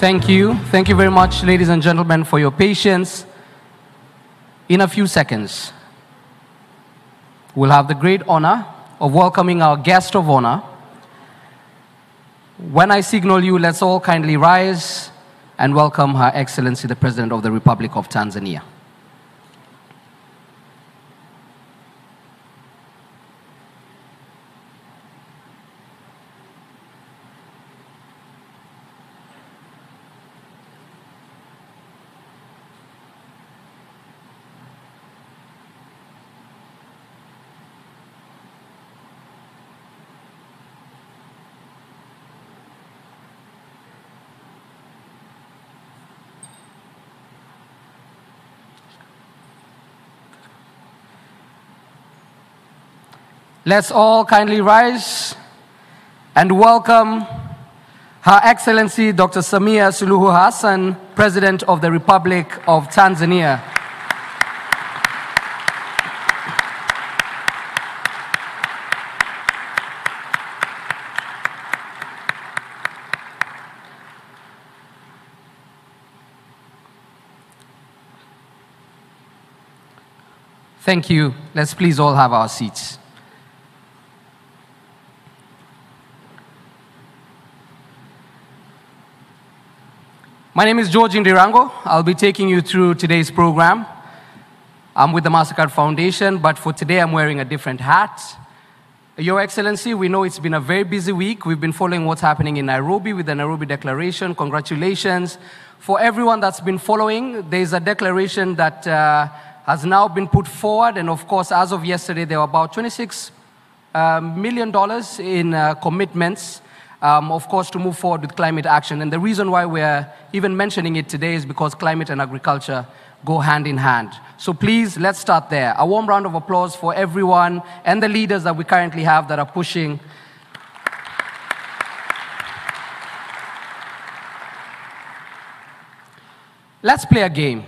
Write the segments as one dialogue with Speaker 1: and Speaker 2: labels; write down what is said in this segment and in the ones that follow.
Speaker 1: Thank you. Thank you very much, ladies and gentlemen, for your patience. In a few seconds, we'll have the great honor of welcoming our guest of honor. When I signal you, let's all kindly rise and welcome Her Excellency, the President of the Republic of Tanzania. Let's all kindly rise and welcome Her Excellency Dr. Samia Suluhu Hassan, President of the Republic of Tanzania. Thank you. Let's please all have our seats. My name is George Indirango. I'll be taking you through today's program. I'm with the MasterCard Foundation, but for today I'm wearing a different hat. Your Excellency, we know it's been a very busy week. We've been following what's happening in Nairobi with the Nairobi Declaration. Congratulations. For everyone that's been following, there's a declaration that has now been put forward, and of course, as of yesterday, there were about $26 million in commitments, of course, to move forward with climate action. And the reason why we're even mentioning it today is because climate and agriculture go hand in hand. So please, let's start there. A warm round of applause for everyone and the leaders that we currently have that are pushing. Let's play a game.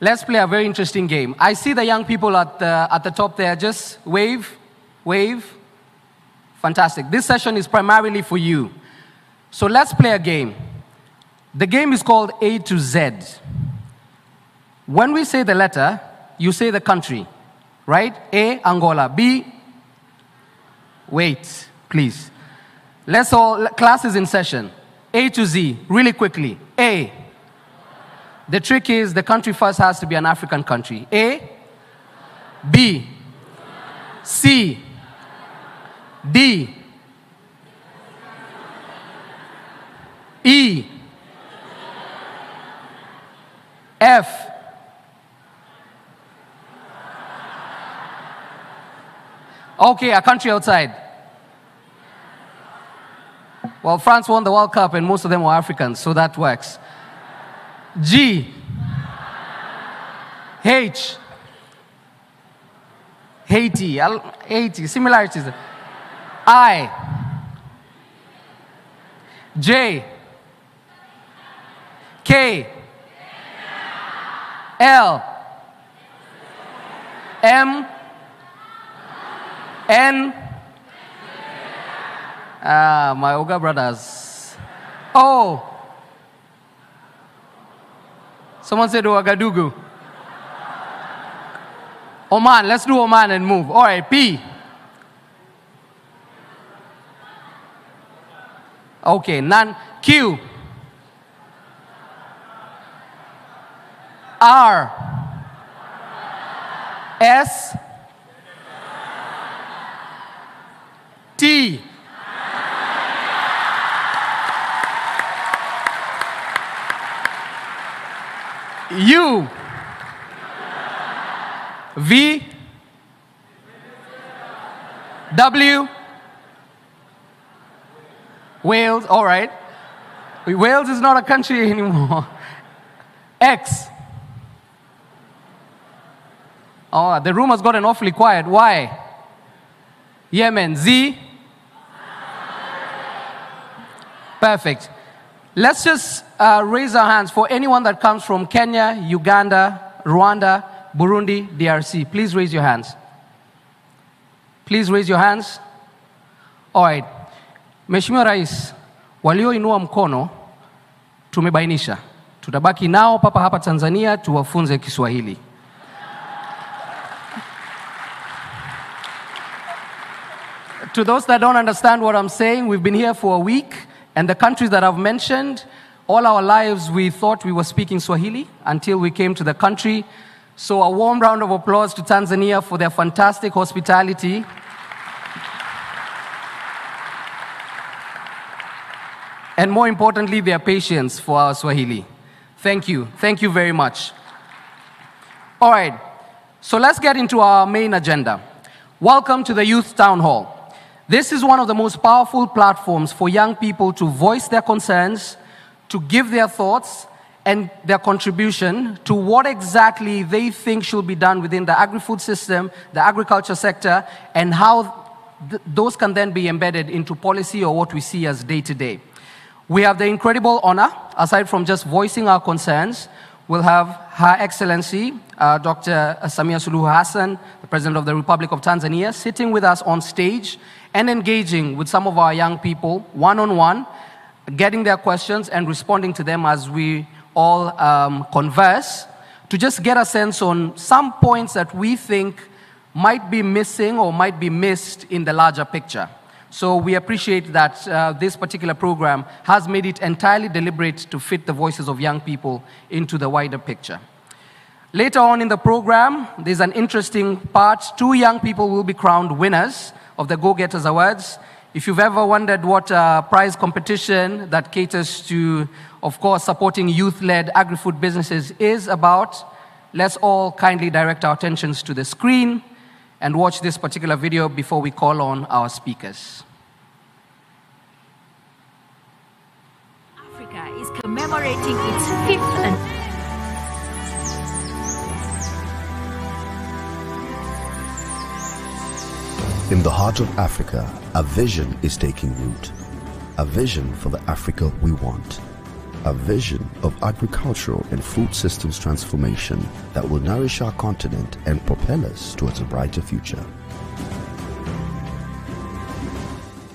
Speaker 1: Let's play a very interesting game. I see the young people at the top there. Just wave, wave. Fantastic. This session is primarily for you. So let's play a game. The game is called A to Z. When we say the letter, you say the country, right? A, Angola. B, wait, please. Let's all, class is in session. A to Z, really quickly. A. The trick is the country first has to be an African country. A, B, C, D, E, F, okay, a country outside. Well, France won the World Cup and most of them were Africans, so that works. G, H, Haiti, Haiti, similarities. I, J, K, L, M, N, my Oga brothers. O, someone said Ouagadougou. Oman, let's do Oman and move. All right, P. Okay, none. Q. R. S. T. U. V. W. Wales, all right. Wales is not a country anymore. X. Oh, the room has gotten awfully quiet. Y. Yemen. Z. Perfect. Let's just raise our hands for anyone that comes from Kenya, Uganda, Rwanda, Burundi, DRC. Please raise your hands. Please raise your hands. All right. Mheshimiwa Rais, walioinua mkono tumebainisha. Tutabaki nao papa hapa Tanzania tuwafunze Kiswahili. To those that don't understand what I'm saying, we've been here for a week, and the countries that I've mentioned, all our lives we thought we were speaking Swahili until we came to the country. So a warm round of applause to Tanzania for their fantastic hospitality. And more importantly, their patience for our Swahili. Thank you. Thank you very much. All right, so let's get into our main agenda. Welcome to the Youth Town Hall. This is one of the most powerful platforms for young people to voice their concerns, to give their thoughts and their contribution to what exactly they think should be done within the agri-food system, the agriculture sector, and how those can then be embedded into policy or what we see as day-to-day. We have the incredible honor, aside from just voicing our concerns, we'll have Her Excellency, Dr. Samia Suluhu Hassan, the President of the Republic of Tanzania, sitting with us on stage and engaging with some of our young people one-on-one, getting their questions and responding to them as we all converse, to just get a sense on some points that we think might be missing or might be missed in the larger picture. So we appreciate that this particular program has made it entirely deliberate to fit the voices of young people into the wider picture. Later on in the program, there's an interesting part. 2 young people will be crowned winners of the Go-Getters Awards. If you've ever wondered what a prize competition that caters to, of course, supporting youth-led agri-food businesses is about, let's all kindly direct our attentions to the screen and watch this particular video before we call on our speakers.
Speaker 2: Africa is commemorating its 5th
Speaker 3: In the heart of Africa, a vision is taking root. A vision for the Africa we want. A vision of agricultural and food systems transformation that will nourish our continent and propel us towards a brighter future.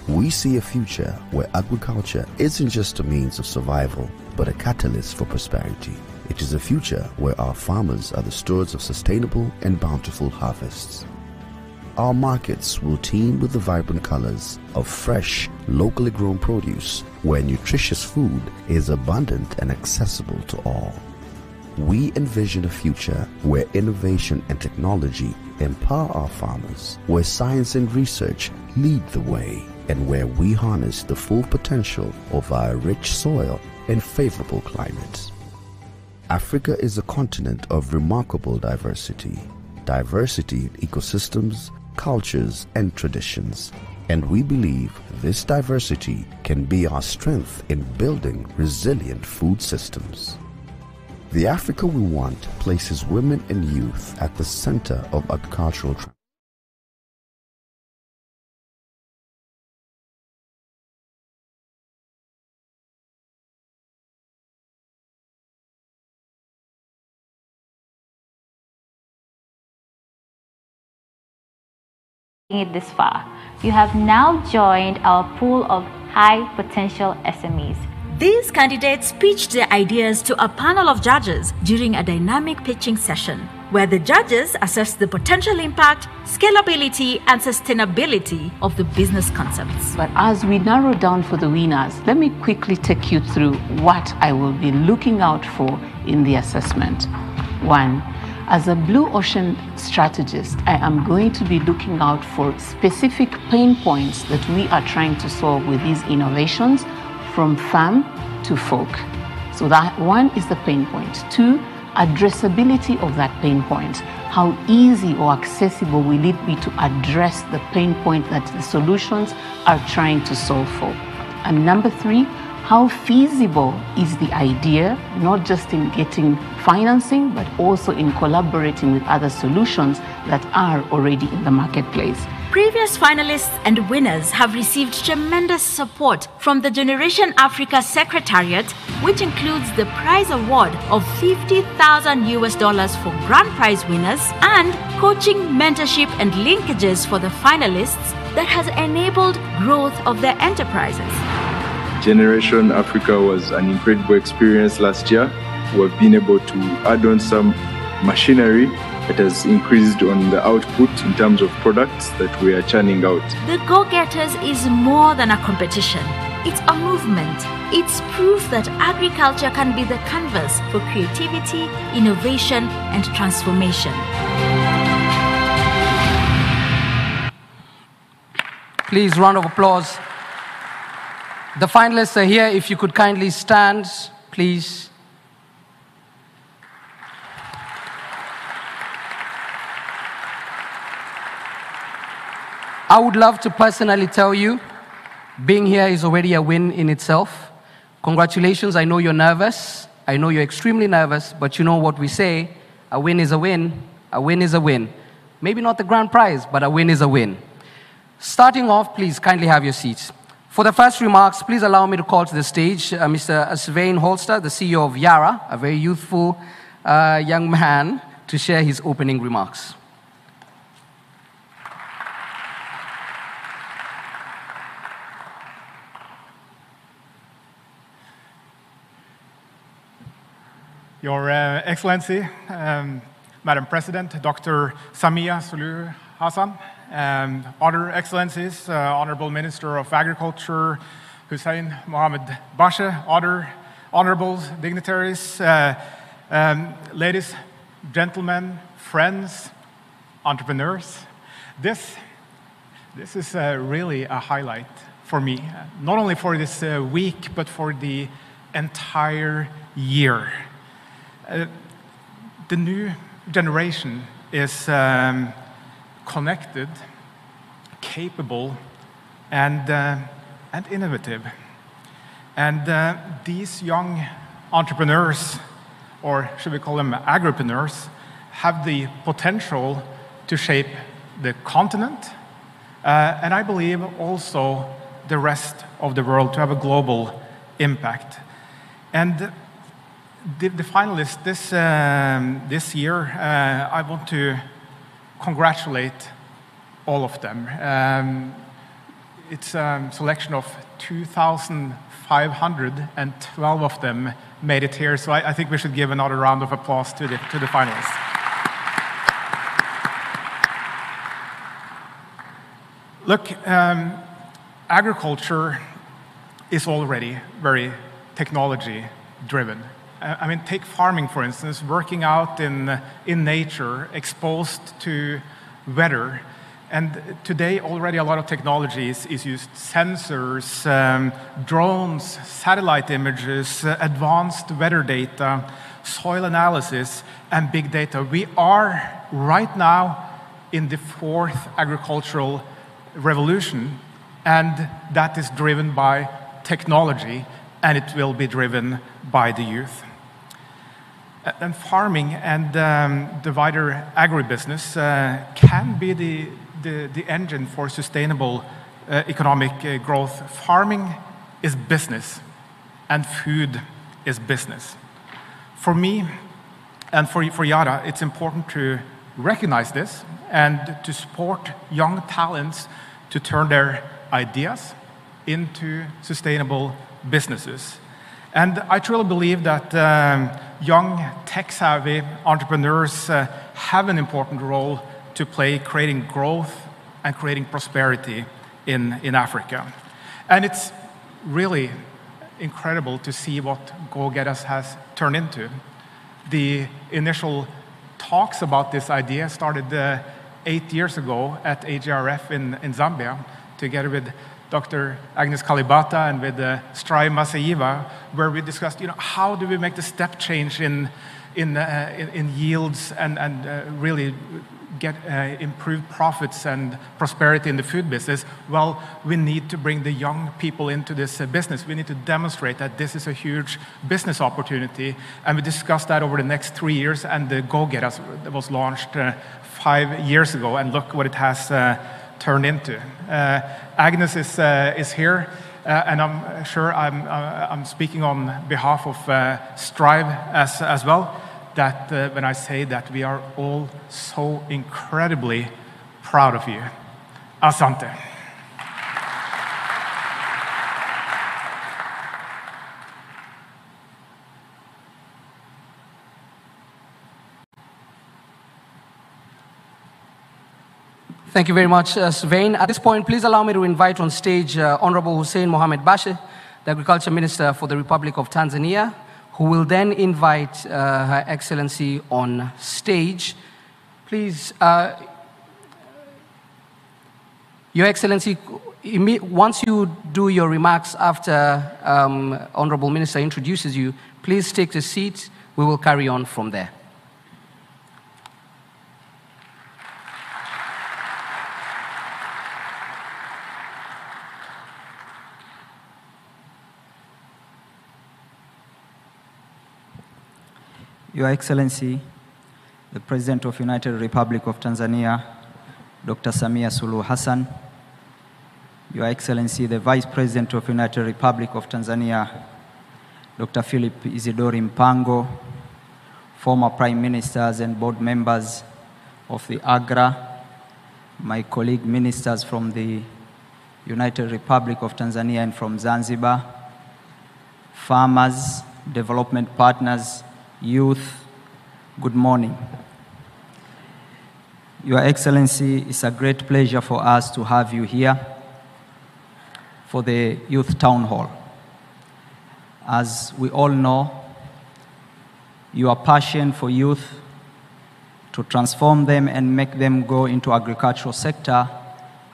Speaker 3: We see a future where agriculture isn't just a means of survival, but a catalyst for prosperity. It is a future where our farmers are the stewards of sustainable and bountiful harvests. Our markets will teem with the vibrant colors of fresh, locally grown produce, where nutritious food is abundant and accessible to all. We envision a future where innovation and technology empower our farmers, where science and research lead the way, and where we harness the full potential of our rich soil and favorable climate. Africa is a continent of remarkable diversity. Diversity in ecosystems, cultures, and traditions. And we believe this diversity can be our strength in building resilient food systems. The Africa we want places women and youth at the center of agricultural
Speaker 4: it this far. You have now joined our pool of high potential SMEs.
Speaker 2: These candidates pitched their ideas to a panel of judges during a dynamic pitching session, where the judges assessed the potential impact, scalability, and sustainability of the business concepts.
Speaker 5: But as we narrow down for the winners, let me quickly take you through what I will be looking out for in the assessment. 1. As a blue ocean strategist, I am going to be looking out for specific pain points that we are trying to solve with these innovations from farm to fork. So that 1 is the pain point. 2, addressability of that pain point. How easy or accessible will it be to address the pain point that the solutions are trying to solve for? And number 3, how feasible is the idea, not just in getting financing, but also in collaborating with other solutions that are already in the marketplace.
Speaker 2: Previous finalists and winners have received tremendous support from the Generation Africa Secretariat, which includes the prize award of $50,000 for grand prize winners and coaching, mentorship, and linkages for the finalists that has enabled growth of their enterprises.
Speaker 6: Generation Africa was an incredible experience last year. We've been able to add on some machinery that has increased on the output in terms of products that we are churning out.
Speaker 2: The Go-Getters is more than a competition. It's a movement. It's proof that agriculture can be the canvas for creativity, innovation, and transformation.
Speaker 1: Please, round of applause. The finalists are here. If you could kindly stand, please. I would love to personally tell you, being here is already a win in itself. Congratulations. I know you're nervous. I know you're extremely nervous, but you know what we say, a win is a win. A win is a win. Maybe not the grand prize, but a win is a win. Starting off, please kindly have your seats. For the first remarks, please allow me to call to the stage Mr. Svein Holster, the CEO of Yara, a very youthful young man, to share his opening remarks.
Speaker 7: Your Excellency, Madam President, Dr. Samia Suluhu Hassan, Other Excellencies, Honorable Minister of Agriculture, Hussein Mohammed Bashe, other honorables, dignitaries, ladies, gentlemen, friends, entrepreneurs. This is really a highlight for me, not only for this week, but for the entire year. The new generation is connected, capable, and innovative. And these young entrepreneurs, or should we call them agripreneurs, have the potential to shape the continent, and I believe also the rest of the world, to have a global impact. And the finalists this year, I want to congratulate all of them. It's a selection of 2,512 of them made it here, so I think we should give another round of applause to the finalists. Look, agriculture is already very technology-driven. I mean, take farming, for instance, working out in nature, exposed to weather. And today, already a lot of technology is used. Sensors, drones, satellite images, advanced weather data, soil analysis, and big data. We are right now in the fourth agricultural revolution, and that is driven by technology, and it will be driven by the youth. And farming and the wider agribusiness can be the engine for sustainable economic growth. Farming is business, and food is business. For me and for Yara, it's important to recognize this and to support young talents to turn their ideas into sustainable businesses. And I truly believe that young, tech-savvy entrepreneurs have an important role to play, creating growth and creating prosperity in Africa. And it's really incredible to see what Go-Getters has turned into. The initial talks about this idea started 8 years ago at AGRF in Zambia, together with Dr. Agnes Kalibata and with 𝒓𝒊𝒈𝒉𝒕, where we discussed, how do we make the step change in yields and really get improved profits and prosperity in the food business. Well, we need to bring the young people into this business. We need to demonstrate that this is a huge business opportunity, and we discussed that over the next 3 years, and the Go-Getters was launched 5 years ago, and look what it has turned into. Agnes is here, and I'm sure I'm speaking on behalf of strive as well, that when I say that we are all so incredibly proud of you. Asante.
Speaker 1: Thank you very much, Svein. At this point, please allow me to invite on stage Honorable Hussein Mohamed Bashe, the Agriculture Minister for the Republic of Tanzania, who will then invite Her Excellency on stage. Please, Your Excellency, once you do your remarks after Honorable Minister introduces you, please take the seat. We will carry on from there.
Speaker 8: Your Excellency, the President of United Republic of Tanzania, Dr. Samia Suluhu Hassan, Your Excellency, the Vice President of United Republic of Tanzania, Dr. Philip Isidori Mpango, former Prime Ministers and board members of the AGRA, my colleague ministers from the United Republic of Tanzania and from Zanzibar, farmers, development partners, youth, good morning. Your Excellency, it's a great pleasure for us to have you here for the Youth Town Hall. As we all know, your passion for youth to transform them and make them go into agricultural sector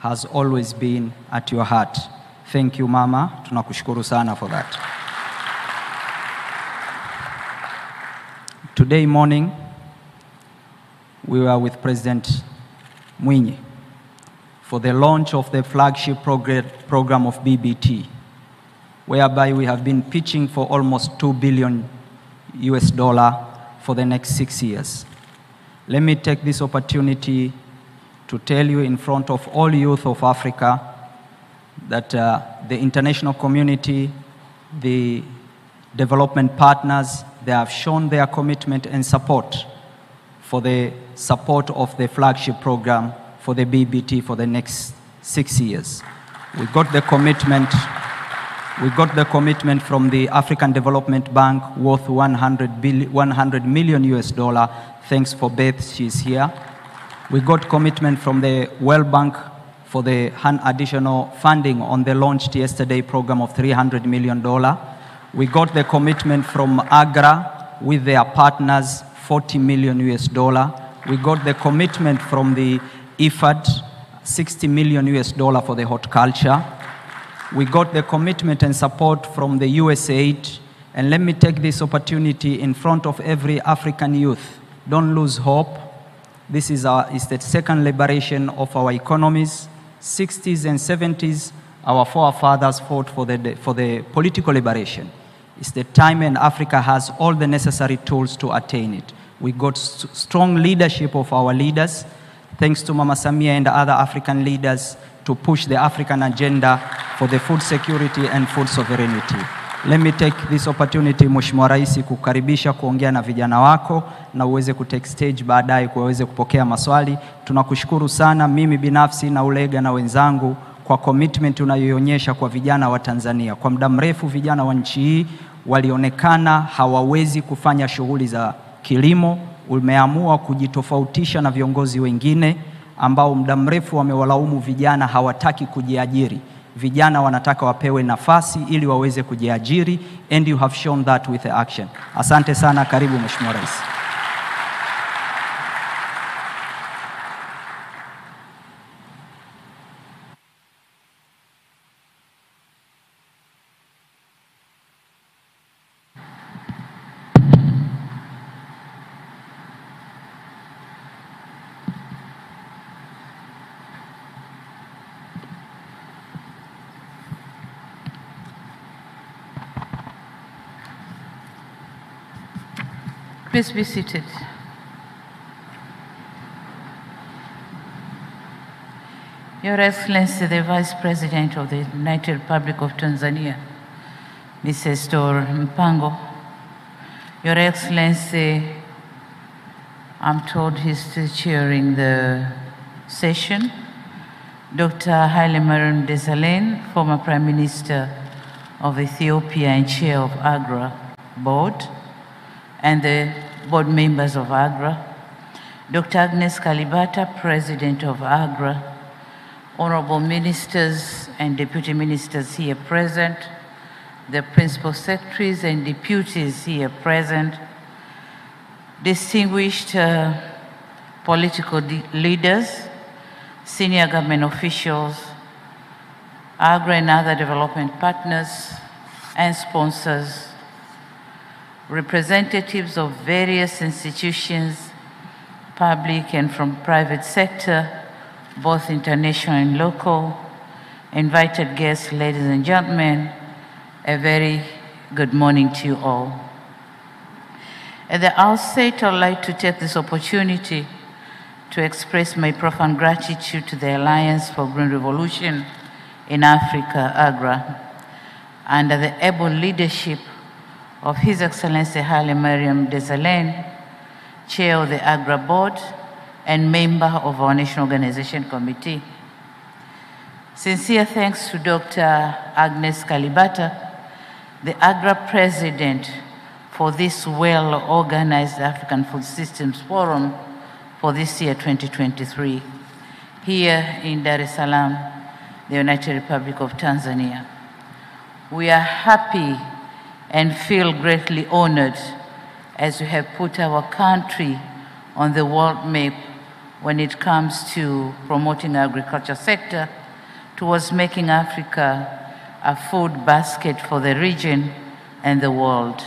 Speaker 8: has always been at your heart. Thank you, Mama. Tunakushukuru sana for that. Today morning, we were with President Mwinyi for the launch of the flagship program of BBT, whereby we have been pitching for almost $2 billion for the next 6 years. Let me take this opportunity to tell you in front of all youth of Africa that the international community, the development partners, they have shown their commitment and support for the support of the flagship program for the BBT for the next 6 years. We got the commitment from the African Development Bank worth $100 million. Thanks for Beth, she's here. We got commitment from the World Bank for the additional funding on the launched yesterday program of $300 million. We got the commitment from AGRA with their partners, $40 million. We got the commitment from the IFAD, $60 million for the horticulture. We got the commitment and support from the USAID. And let me take this opportunity in front of every African youth. Don't lose hope. This is the second liberation of our economies. 60s and 70s, our forefathers fought for the political liberation. It's the time, and Africa has all the necessary tools to attain it. We got strong leadership of our leaders, thanks to Mama Samia and other African leaders, to push the African agenda for the food security and food sovereignty. Let me take this opportunity, Mheshimiwa Rais, kukaribisha kuongea na vijana wako na uweze kutake stage baadaye kuweze kupokea maswali. Tunakushukuru sana mimi binafsi na Ulega na wenzangu kwa commitment unayoonyesha kwa vijana wa Tanzania. Kwa muda mrefu vijana wa nchi hii walionekana hawawezi kufanya shughuli za kilimo. Umeamua kujitofautisha na viongozi wengine ambao muda mrefu wamewalaumu vijana hawataki kujiajiri. Vijana wanataka wapewe nafasi ili waweze kujiajiri, and you have shown that with the action. Asante sana, karibu Mheshimiwa Rais.
Speaker 5: Please be seated. Your Excellency, the Vice President of the United Republic of Tanzania, Mrs. Dor Mpango, Your Excellency, I'm told he's still chairing the session, Dr. Haile Mariam Desalegn, former Prime Minister of Ethiopia and Chair of AGRA Board, and the board members of AGRA,
Speaker 9: Dr. 𝒓𝒊𝒈𝒉𝒕, President of AGRA, Honorable Ministers and Deputy Ministers here present, the Principal Secretaries and Deputies here present, distinguished political leaders, senior government officials, AGRA and other development partners and sponsors, representatives of various institutions, public and from private sector, both international and local, invited guests, ladies and gentlemen, a very good morning to you all. At the outset, I'd like to take this opportunity to express my profound gratitude to the Alliance for Green Revolution in Africa, AGRA, under the able leadership of His Excellency Haile Mariam Desalegn, Chair of the AGRA Board and member of our National Organization Committee. Sincere thanks to Dr. 𝒓𝒊𝒈𝒉𝒕, the AGRA President, for this well-organized African Food Systems Forum for this year, 2023, here in Dar es Salaam, the United Republic of Tanzania. We are happy and feel greatly honored as we have put our country on the world map when it comes to promoting the agriculture sector towards making Africa a food basket for the region and the world.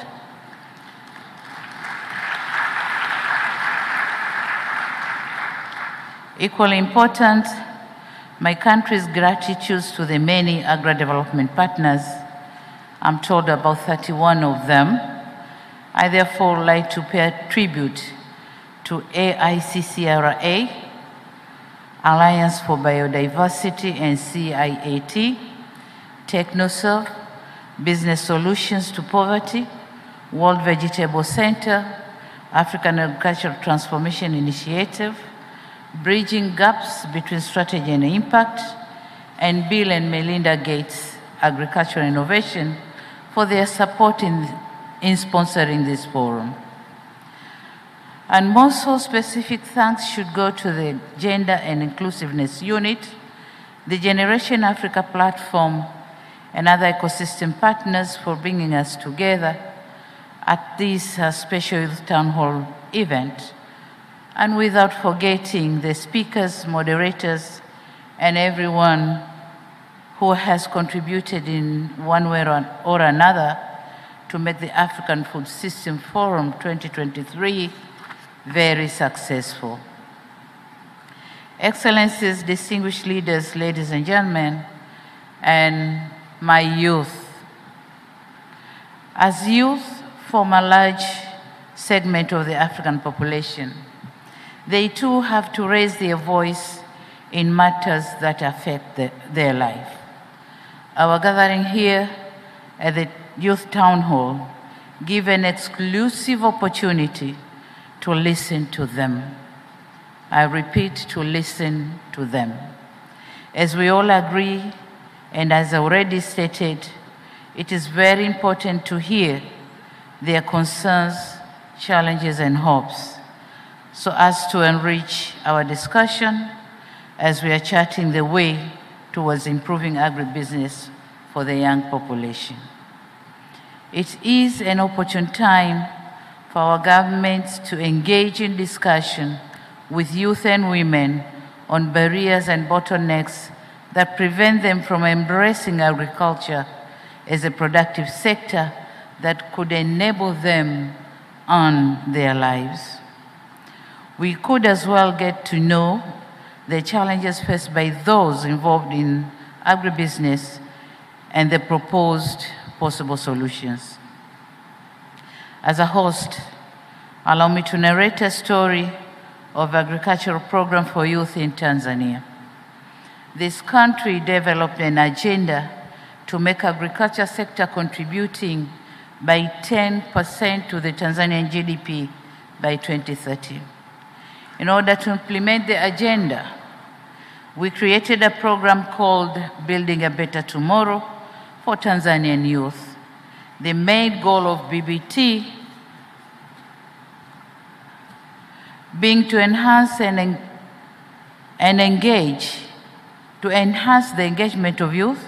Speaker 9: Equally important, my country's gratitude to the many agri-development partners. I'm told about 31 of them. I therefore like to pay tribute to AICCRA, Alliance for Biodiversity and CIAT, TechnoServe, Business Solutions to Poverty, World Vegetable Center, African Agricultural Transformation Initiative, Bridging Gaps Between Strategy and Impact, and Bill and Melinda Gates Agricultural Innovation for their support in sponsoring this forum. And most so specific thanks should go to the Gender and Inclusiveness Unit, the Generation Africa Platform, and other ecosystem partners for bringing us together at this special Youth Town Hall event. And without forgetting the speakers, moderators, and everyone who has contributed in one way or another to make the African Food System Forum 2023 very successful. Excellencies, distinguished leaders, ladies and gentlemen, and my youth. As youth form a large segment of the African population, they too have to raise their voice in matters that affect their life. Our gathering here at the Youth Town Hall give an exclusive opportunity to listen to them. I repeat, to listen to them. As we all agree, and as already stated, it is very important to hear their concerns, challenges, and hopes, so as to enrich our discussion as we are charting the way towards improving agribusiness for the young population. It is an opportune time for our governments to engage in discussion with youth and women on barriers and bottlenecks that prevent them from embracing agriculture as a productive sector that could enable them on their lives. We could as well get to know the challenges faced by those involved in agribusiness and the proposed possible solutions. As a host, allow me to narrate a story of agricultural program for youth in Tanzania. This country developed an agenda to make agriculture sector contributing by 10% to the Tanzanian GDP by 2030. In order to implement the agenda, we created a program called Building a Better Tomorrow for Tanzanian youth. The main goal of being to enhance to enhance the engagement of youth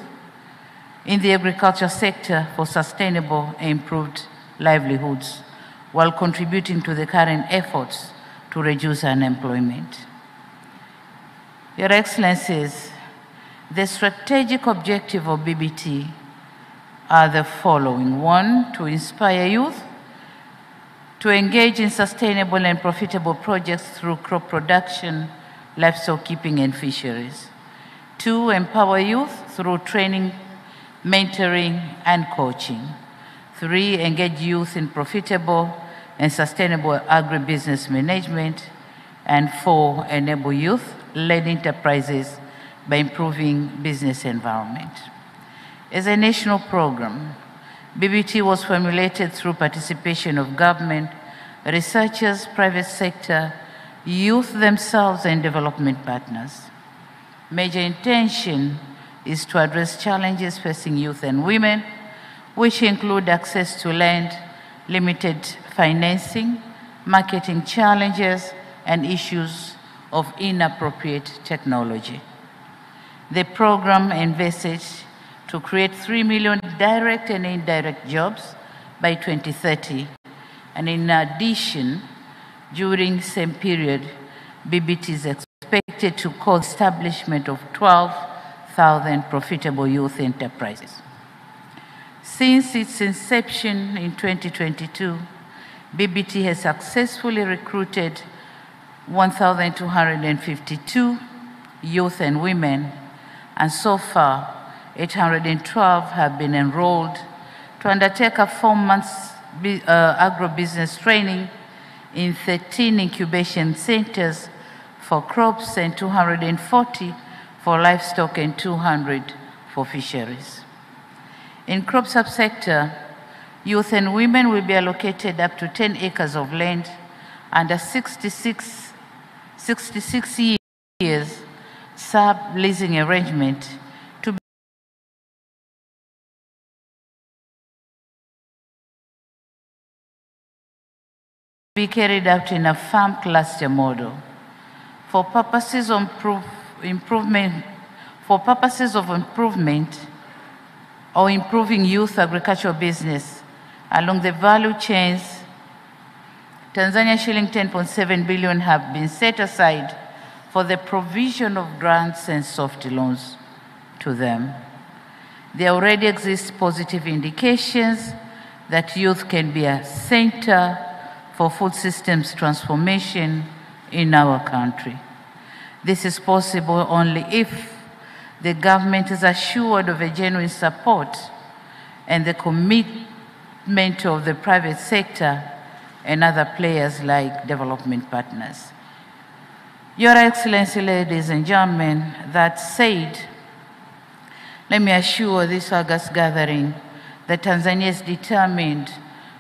Speaker 9: in the agriculture sector for sustainable and improved livelihoods, while contributing to the current efforts to reduce unemployment. Your Excellencies, the strategic objective of BBT are the following. One, to inspire youth to engage in sustainable and profitable projects through crop production, livestock keeping, and fisheries. Two, empower youth through training, mentoring, and coaching. Three, engage youth in profitable and sustainable agribusiness management. And four, enable youth-led enterprises by improving business environment. As a national program, BBT was formulated through participation of government, researchers, private sector, youth themselves, and development partners. Major intention is to address challenges facing youth and women, which include access to land, limited financing, marketing challenges, and issues of inappropriate technology. The program envisages to create 3 million direct and indirect jobs by 2030. And in addition, during the same period, BBT is expected to cause establishment of 12,000 profitable youth enterprises. Since its inception in 2022, BBT has successfully recruited 1,252 youth and women, and so far, 812 have been enrolled to undertake a 4-month agro-business training in 13 incubation centers for crops and 240 for livestock and 200 for fisheries. In crop subsector, youth and women will be allocated up to 10 acres of land under 66 years sub-leasing arrangement to be carried out in a farm cluster model. For purposes of improvement or improving youth agricultural business along the value chains, Tanzania shilling 10.7 billion have been set aside for the provision of grants and soft loans to them. There already exist positive indications that youth can be a center for food systems transformation in our country. This is possible only if the government is assured of a genuine support and the commitment of the private sector and other players like development partners. Your Excellency, ladies and gentlemen, that said, let me assure this August gathering that Tanzania is determined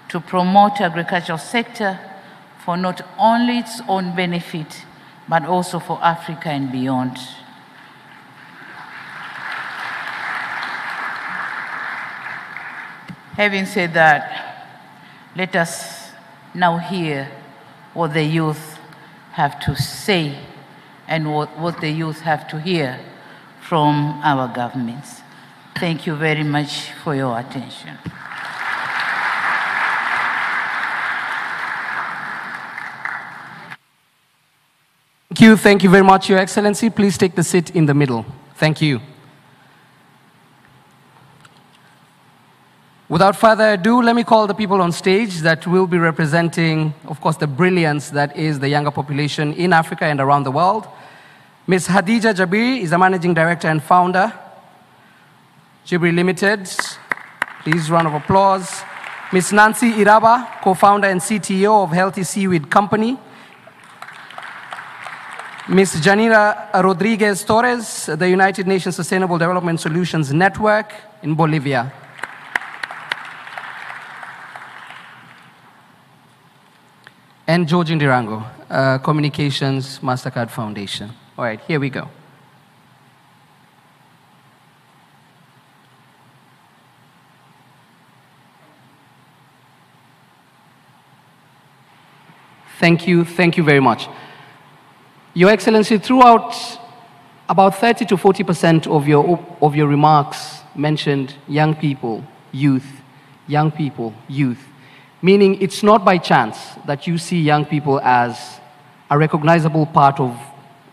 Speaker 9: to promote agricultural sector for not only its own benefit, but also for Africa and beyond. Having said that, let us now hear what the youth have to say and what the youth have to hear from our governments. Thank you very much for your attention.
Speaker 1: Thank you very much, Your Excellency. Please take the seat in the middle. Thank you. Without further ado, let me call the people on stage that will be representing, of course, the brilliance that is the younger population in Africa and around the world. Ms. Hadija Jabiri is the Managing Director and Founder, Jibri Limited. Please, round of applause. Ms. Nancy Iraba, Co-Founder and CTO of Healthy Seaweed Company. Ms. Janira Rodriguez Torres, the United Nations Sustainable Development Solutions Network in Bolivia. And George Ndirango, Communications MasterCard Foundation. All right, here we go. Thank you very much. Your Excellency, throughout about 30 to 40% of your remarks mentioned young people, youth, meaning it's not by chance that you see young people as a recognizable part of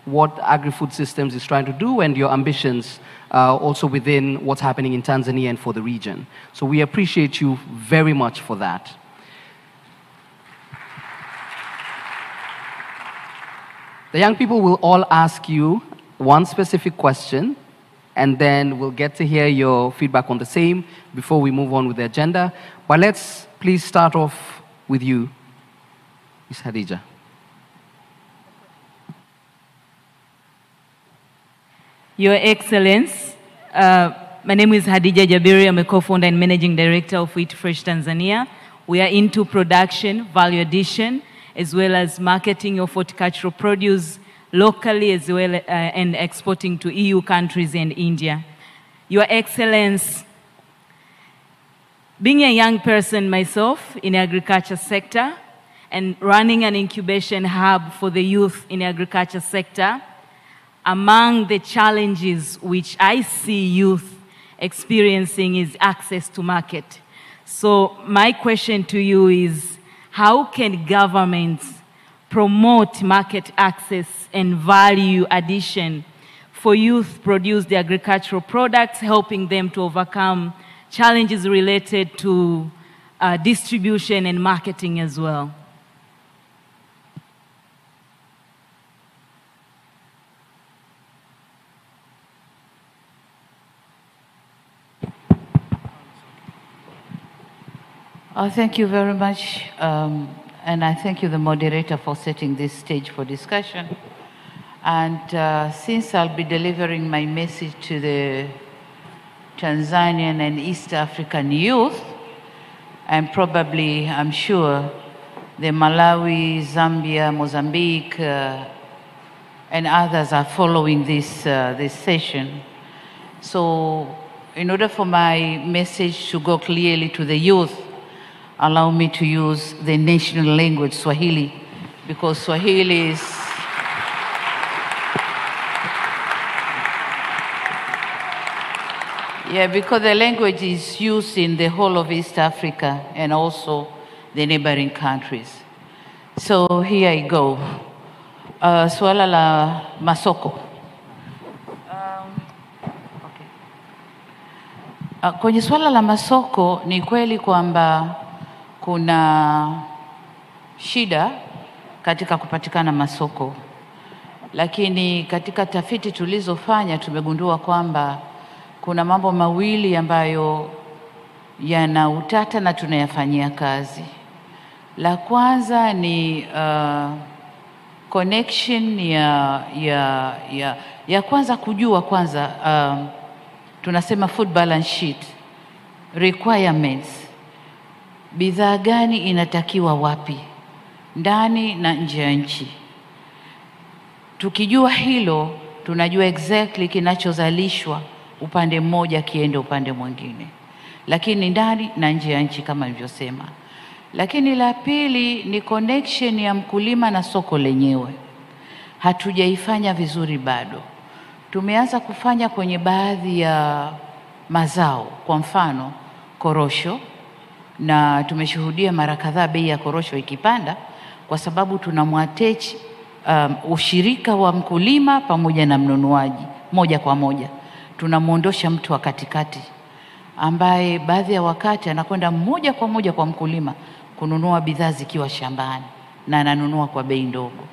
Speaker 1: what agri-food systems is trying to do and your ambitions also within what's happening in Tanzania and for the region. So we appreciate you very much for that. The young people will all ask you one specific question, and then we'll get to hear your feedback on the same before we move on with the agenda. But let's please start off with you, Ms. Hadija.
Speaker 10: Your Excellence, my name is Hadija Jabiri. I'm a co-founder and managing director of Eat Fresh Tanzania. We are into production, value addition, as well as marketing of horticultural produce locally, as well and exporting to EU countries and India. Your Excellence, being a young person myself in the agriculture sector and running an incubation hub for the youth in the agriculture sector, among the challenges which I see youth experiencing is access to market. So my question to you is, how can governments promote market access and value addition for youth-produced agricultural products, helping them to overcome challenges related to distribution and marketing as well?
Speaker 9: Thank you very much, and I thank you, the moderator, for setting this stage for discussion. And since I'll be delivering my message to the Tanzanian and East African youth, and probably, I'm sure, the Malawi, Zambia, Mozambique, and others are following this, this session. So in order for my message to go clearly to the youth, allow me to use the national language, Swahili, because Swahili is because the language is used in the whole of East Africa and also the neighboring countries. So here I go. Swala la masoko. Kwenye swala la masoko ni kweli kwamba kuna shida katika kupatikana masoko, lakini katika tafiti tulizofanya tumegundua kwamba kuna mambo mawili ambayo yana utata na tunayafanyia kazi. La kwanza ni connection ya kwanza kujua kwanza tunasema food balance sheet requirements. Bidhaa gani inatakiwa wapi, ndani na nje ya nchi. Tukijua hilo, tunajua exactly kinachozalishwa upande mmoja kiende upande mwingine, lakini ndani na nje ya nchi kama nilivyosema. Lakini la pili ni connection ya mkulima na soko lenyewe. Hatujaifanya vizuri bado. Tumeanza kufanya kwenye baadhi ya mazao, kwa mfano korosho, na tumeshuhudia mara kadhaa bei ya korosho ikipanda kwa sababu tunamwattach ushirika wa mkulima pamoja na mnunuaji moja kwa moja. Tunamuondosha mtu wa katikati ambaye baadhi ya wakati anakwenda moja kwa moja kwa mkulima kununua bidhaa zikiwa shambani na ananunua kwa bei ndogo.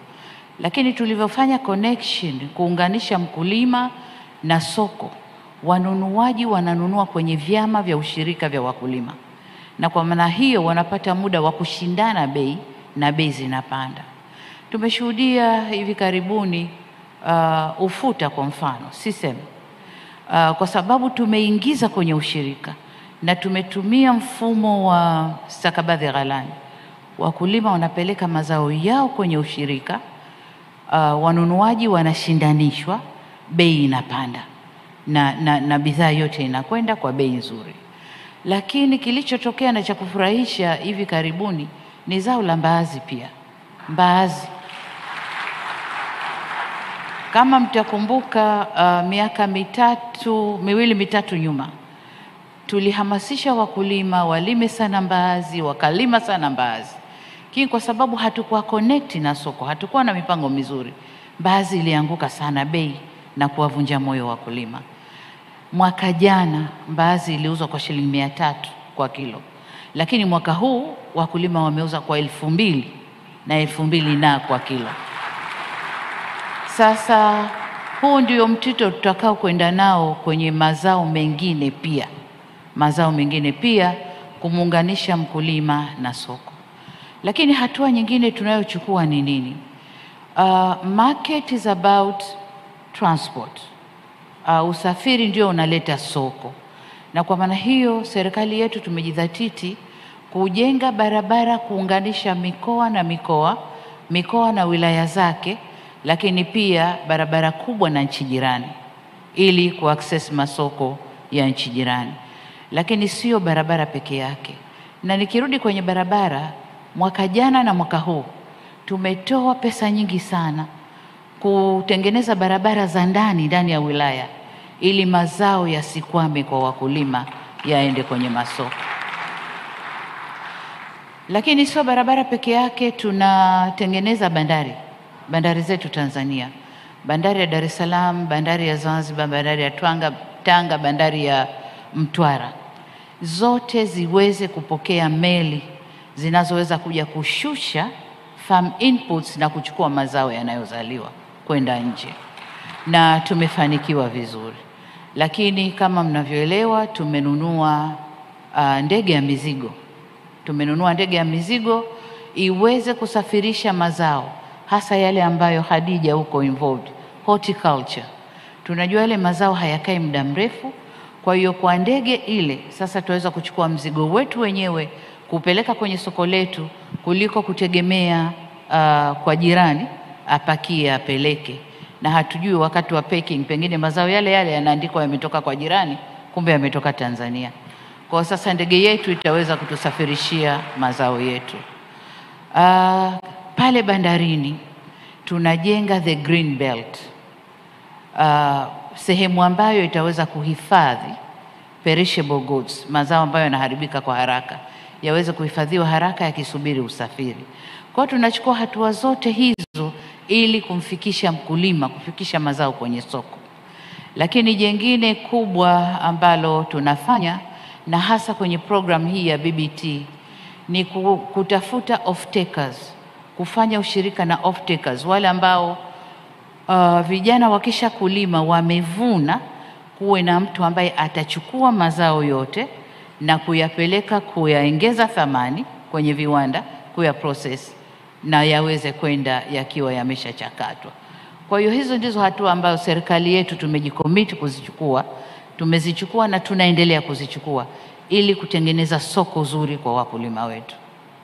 Speaker 9: Lakini tulivyofanya connection, kuunganisha mkulima na soko, wanunuaji wananunua kwenye vyama vya ushirika vya wakulima, na kwa maana hiyo wanapata muda wa kushindana bei na bei zinapanda. Tumeshuhudia hivi karibuni ufuta kwa mfano sisem, kwa sababu tumeingiza kwenye ushirika na tumetumia mfumo wa stakabadhi ghalani. Wakulima wanapeleka mazao yao kwenye ushirika, wanunuaji wanashindanishwa, bei inapanda na bidhaa yote inakwenda kwa bei nzuri. Lakini kilichotokea na cha kufurahisha hivi karibuni ni zao la mbaazi pia. Mbaazi Kama mtakumbuka miaka miwili mitatu nyuma, tulihamasisha wakulima walime sana mbaazi, wakalima sana mbaazi. Lakini kwa sababu hatukuwa connect na soko, hatukuwa na mipango mizuri, mbaazi ilianguka sana bei na kuwavunja moyo wakulima. Mwaka jana mbaazi iliuzwa kwa shilingi 300 kwa kilo. Lakini mwaka huu wakulima wameuza kwa 2,000 na 2,000 kwa kilo. Sasa huu ndio mtito tutakao kwenda nao kwenye mazao mengine pia. Mazao mengine pia kumuunganisha mkulima na soko. Lakini hatua nyingine tunayochukua ni nini? Market is about transport. Usafiri ndio unaleta soko. Na kwa maana hiyo serikali yetu tumejidhatiti kujenga barabara kuunganisha mikoa na wilaya zake, lakini pia barabara kubwa na nchi jirani ili kuaccess masoko ya nchi jirani. Lakini sio barabara peke yake. Na nikirudi kwenye barabara, mwaka jana na mwaka huu tumetoa pesa nyingi sana kutengeneza barabara za ndani ya wilaya ili mazao yasikwame kwa wakulima, yaende kwenye masoko. Lakini sio barabara peke yake, tunatengeneza bandari zetu Tanzania. Bandari ya Dar es Salaam, bandari ya Zanzibar, bandari ya Tanga, bandari ya Mtwara. Zote ziweze kupokea meli zinazoweza kuja kushusha farm inputs na kuchukua mazao yanayozaliwa kwenda nje. Na tumefanikiwa vizuri. Lakini kama mnavyoelewa tumenunua ndege ya mizigo. Tumenunua ndege ya mizigo iweze kusafirisha mazao, hasa yale ambayo Hadija huko involved, horticulture. Tunajua yale mazao hayakai muda mrefu, kwa hiyo kwa ndege ile sasa tuweza kuchukua mzigo wetu wenyewe kupeleka kwenye soko letu kuliko kutegemea kwa jirani apakie apeleke. Na hatujui wakati wa packing pengine mazao yale yanaandikwa yametoka kwa jirani, kumbe yametoka Tanzania. Kwa sasa ndege yetu itaweza kutusafirishia mazao yetu. Pale bandarini tunajenga the green belt, sehemu ambayo itaweza kuhifadhi perishable goods, mazao ambayo yanaharibika kwa haraka, yaweze kuhifadhiwa haraka yakisubiri usafiri. Kwa tunachukua hatua zote hizo ili kumfikisha mkulima, kufikisha mazao kwenye soko. Lakini jengine kubwa ambalo tunafanya na hasa kwenye program hii ya BBT ni kutafuta off-takers, kufanya ushirika na off-takers, wale ambao vijana wakisha kulima wamevuna, kuwe na mtu ambaye atachukua mazao yote na kuyapeleka kuyaongeza thamani kwenye viwanda, kuya process na yaweze kwenda yakiwa yameshachakatwa. Kwa hiyo hizo ndizo hatua ambazo serikali yetu tumejikomiti kuzichukua, tumezichukua na tunaendelea kuzichukua ili kutengeneza soko zuri kwa wakulima wetu.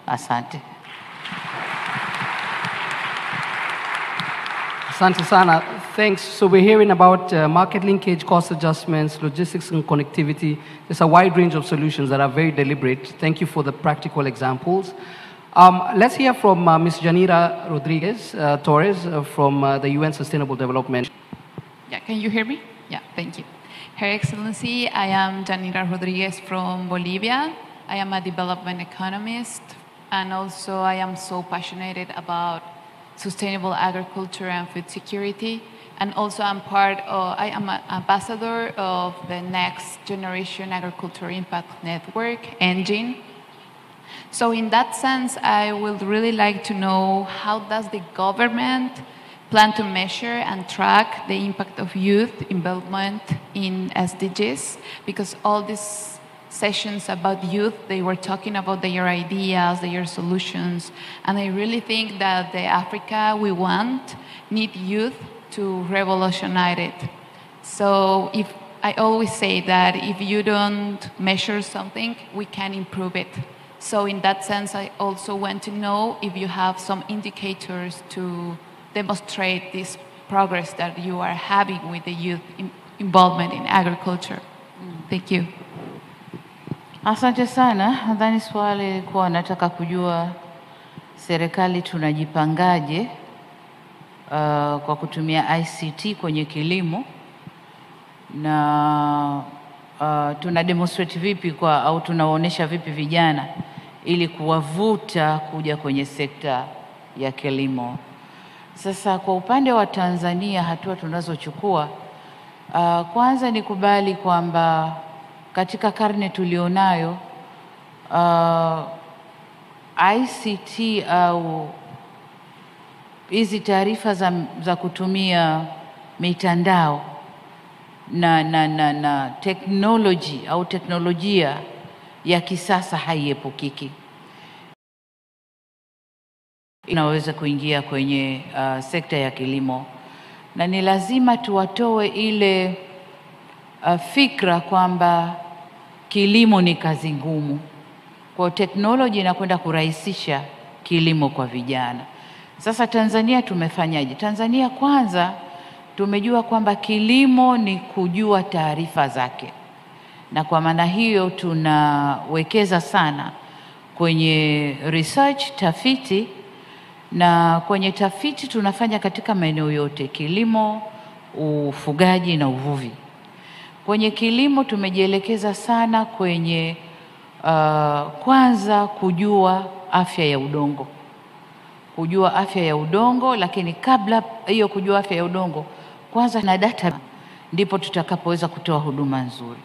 Speaker 9: Asante.
Speaker 1: Asante sana. Thanks. So we're hearing about market linkage, cost adjustments, logistics and connectivity. There's a wide range of solutions that are very deliberate. Thank you for the practical examples. Let's hear from Ms. Janira Rodriguez Torres from the UN Sustainable Development.
Speaker 11: Yeah, can you hear me? Yeah, thank you. Her Excellency, I am Janira Rodriguez from Bolivia. I am a development economist, and also I am so passionate about sustainable agriculture and food security. And also I am an ambassador of the Next Generation Agriculture Impact Network, engine. So in that sense, I would really like to know, how does the government plan to measure and track the impact of youth involvement in SDGs? Because all these sessions about youth, they were talking about their ideas, their solutions, and I really think that the Africa we want need youth to revolutionize it. So I always say that if you don't measure something, we can improve it. So in that sense, I also want to know if you have some indicators to demonstrate this progress that you are having with the youth involvement in agriculture. Thank you.
Speaker 9: Asante sana. Nadhani swali lilikuwa nataka kujua serikali tunajipangaje kwa kutumia ICT kwenye kilimo na tuna demonstrate vipi au tunawaonesha vipi vijana ili kuwavuta kuja kwenye sekta ya kilimo. Sasa kwa upande wa Tanzania, hatua tunazochukua, kwanza ni kubali kwamba katika karne tulionayo ICT au hizi taarifa za kutumia mitandao na technology au teknolojia ya kisasa haiepukiki. Inaweza kuingia kwenye sekta ya kilimo, na ni lazima tuwatoe ile fikra kwamba kilimo ni kazi ngumu. Kwa teknolojia inakwenda kurahisisha kilimo kwa vijana. Sasa Tanzania tumefanyaje? Tanzania kwanza tumejua kwamba kilimo ni kujua taarifa zake, na kwa maana hiyo tunawekeza sana kwenye research, tafiti, na kwenye tafiti tunafanya katika maeneo yote: kilimo, ufugaji na uvuvi. Kwenye kilimo tumejielekeza sana kwenye kwanza kujua afya ya udongo. Kujua afya ya udongo, lakini kabla hiyo kujua afya ya udongo, kwanza na data, ndipo tutakapoweza kutoa huduma nzuri.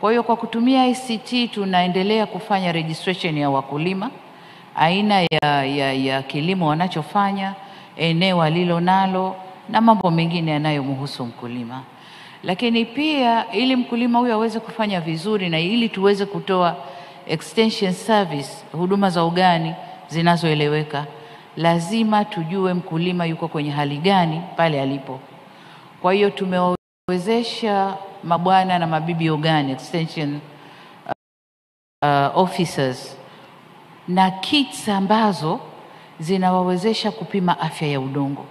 Speaker 9: Kwa hiyo kwa kutumia ICT tunaendelea kufanya registration ya wakulima, aina ya kilimo wanachofanya, eneo alilo nalo na mambo mengine yanayomhusu mkulima. Lakini pia ili mkulima huyo aweze kufanya vizuri na ili tuweze kutoa extension service, huduma za ugani zinazoeleweka, lazima tujue mkulima yuko kwenye hali gani pale alipo. Kwa hiyo tumewezesha mabwana na mabibi ugani extension officers na kits ambazo zinawawezesha kupima afya ya udongo.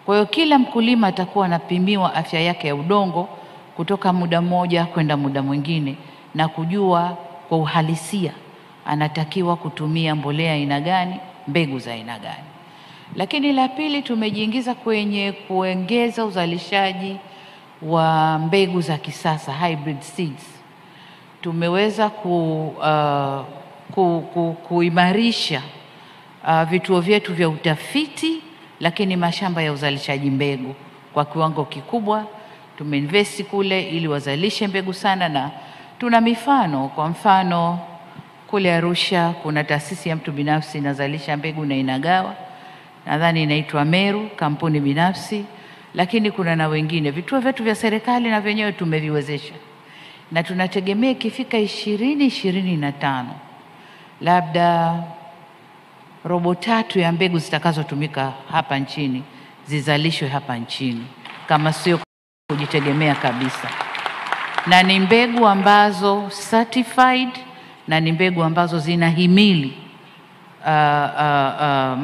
Speaker 9: Kwa hiyo kila mkulima atakuwa anapimiwa afya yake ya udongo kutoka muda mmoja kwenda muda mwingine, na kujua kwa uhalisia anatakiwa kutumia mbolea aina gani, mbegu za aina gani. Lakini la pili, tumejiingiza kwenye kuongeza uzalishaji wa mbegu za kisasa, hybrid seeds. Tumeweza kuimarisha vituo vyetu vya utafiti, lakini mashamba ya uzalishaji mbegu kwa kiwango kikubwa. Tumeinvesti kule ili wazalishe mbegu sana, na tuna mifano. Kwa mfano kule Arusha kuna taasisi ya mtu binafsi inazalisha mbegu na inagawa, nadhani inaitwa Meru, kampuni binafsi, lakini kuna na wengine. Vituo vyetu vya serikali na vyenyewe tumeviwezesha, na tunategemea ikifika 2025 labda robo tatu ya mbegu zitakazotumika hapa nchini zizalishwe hapa nchini, kama sio kujitegemea kabisa. Na ni mbegu ambazo certified, na ni mbegu ambazo zinahimili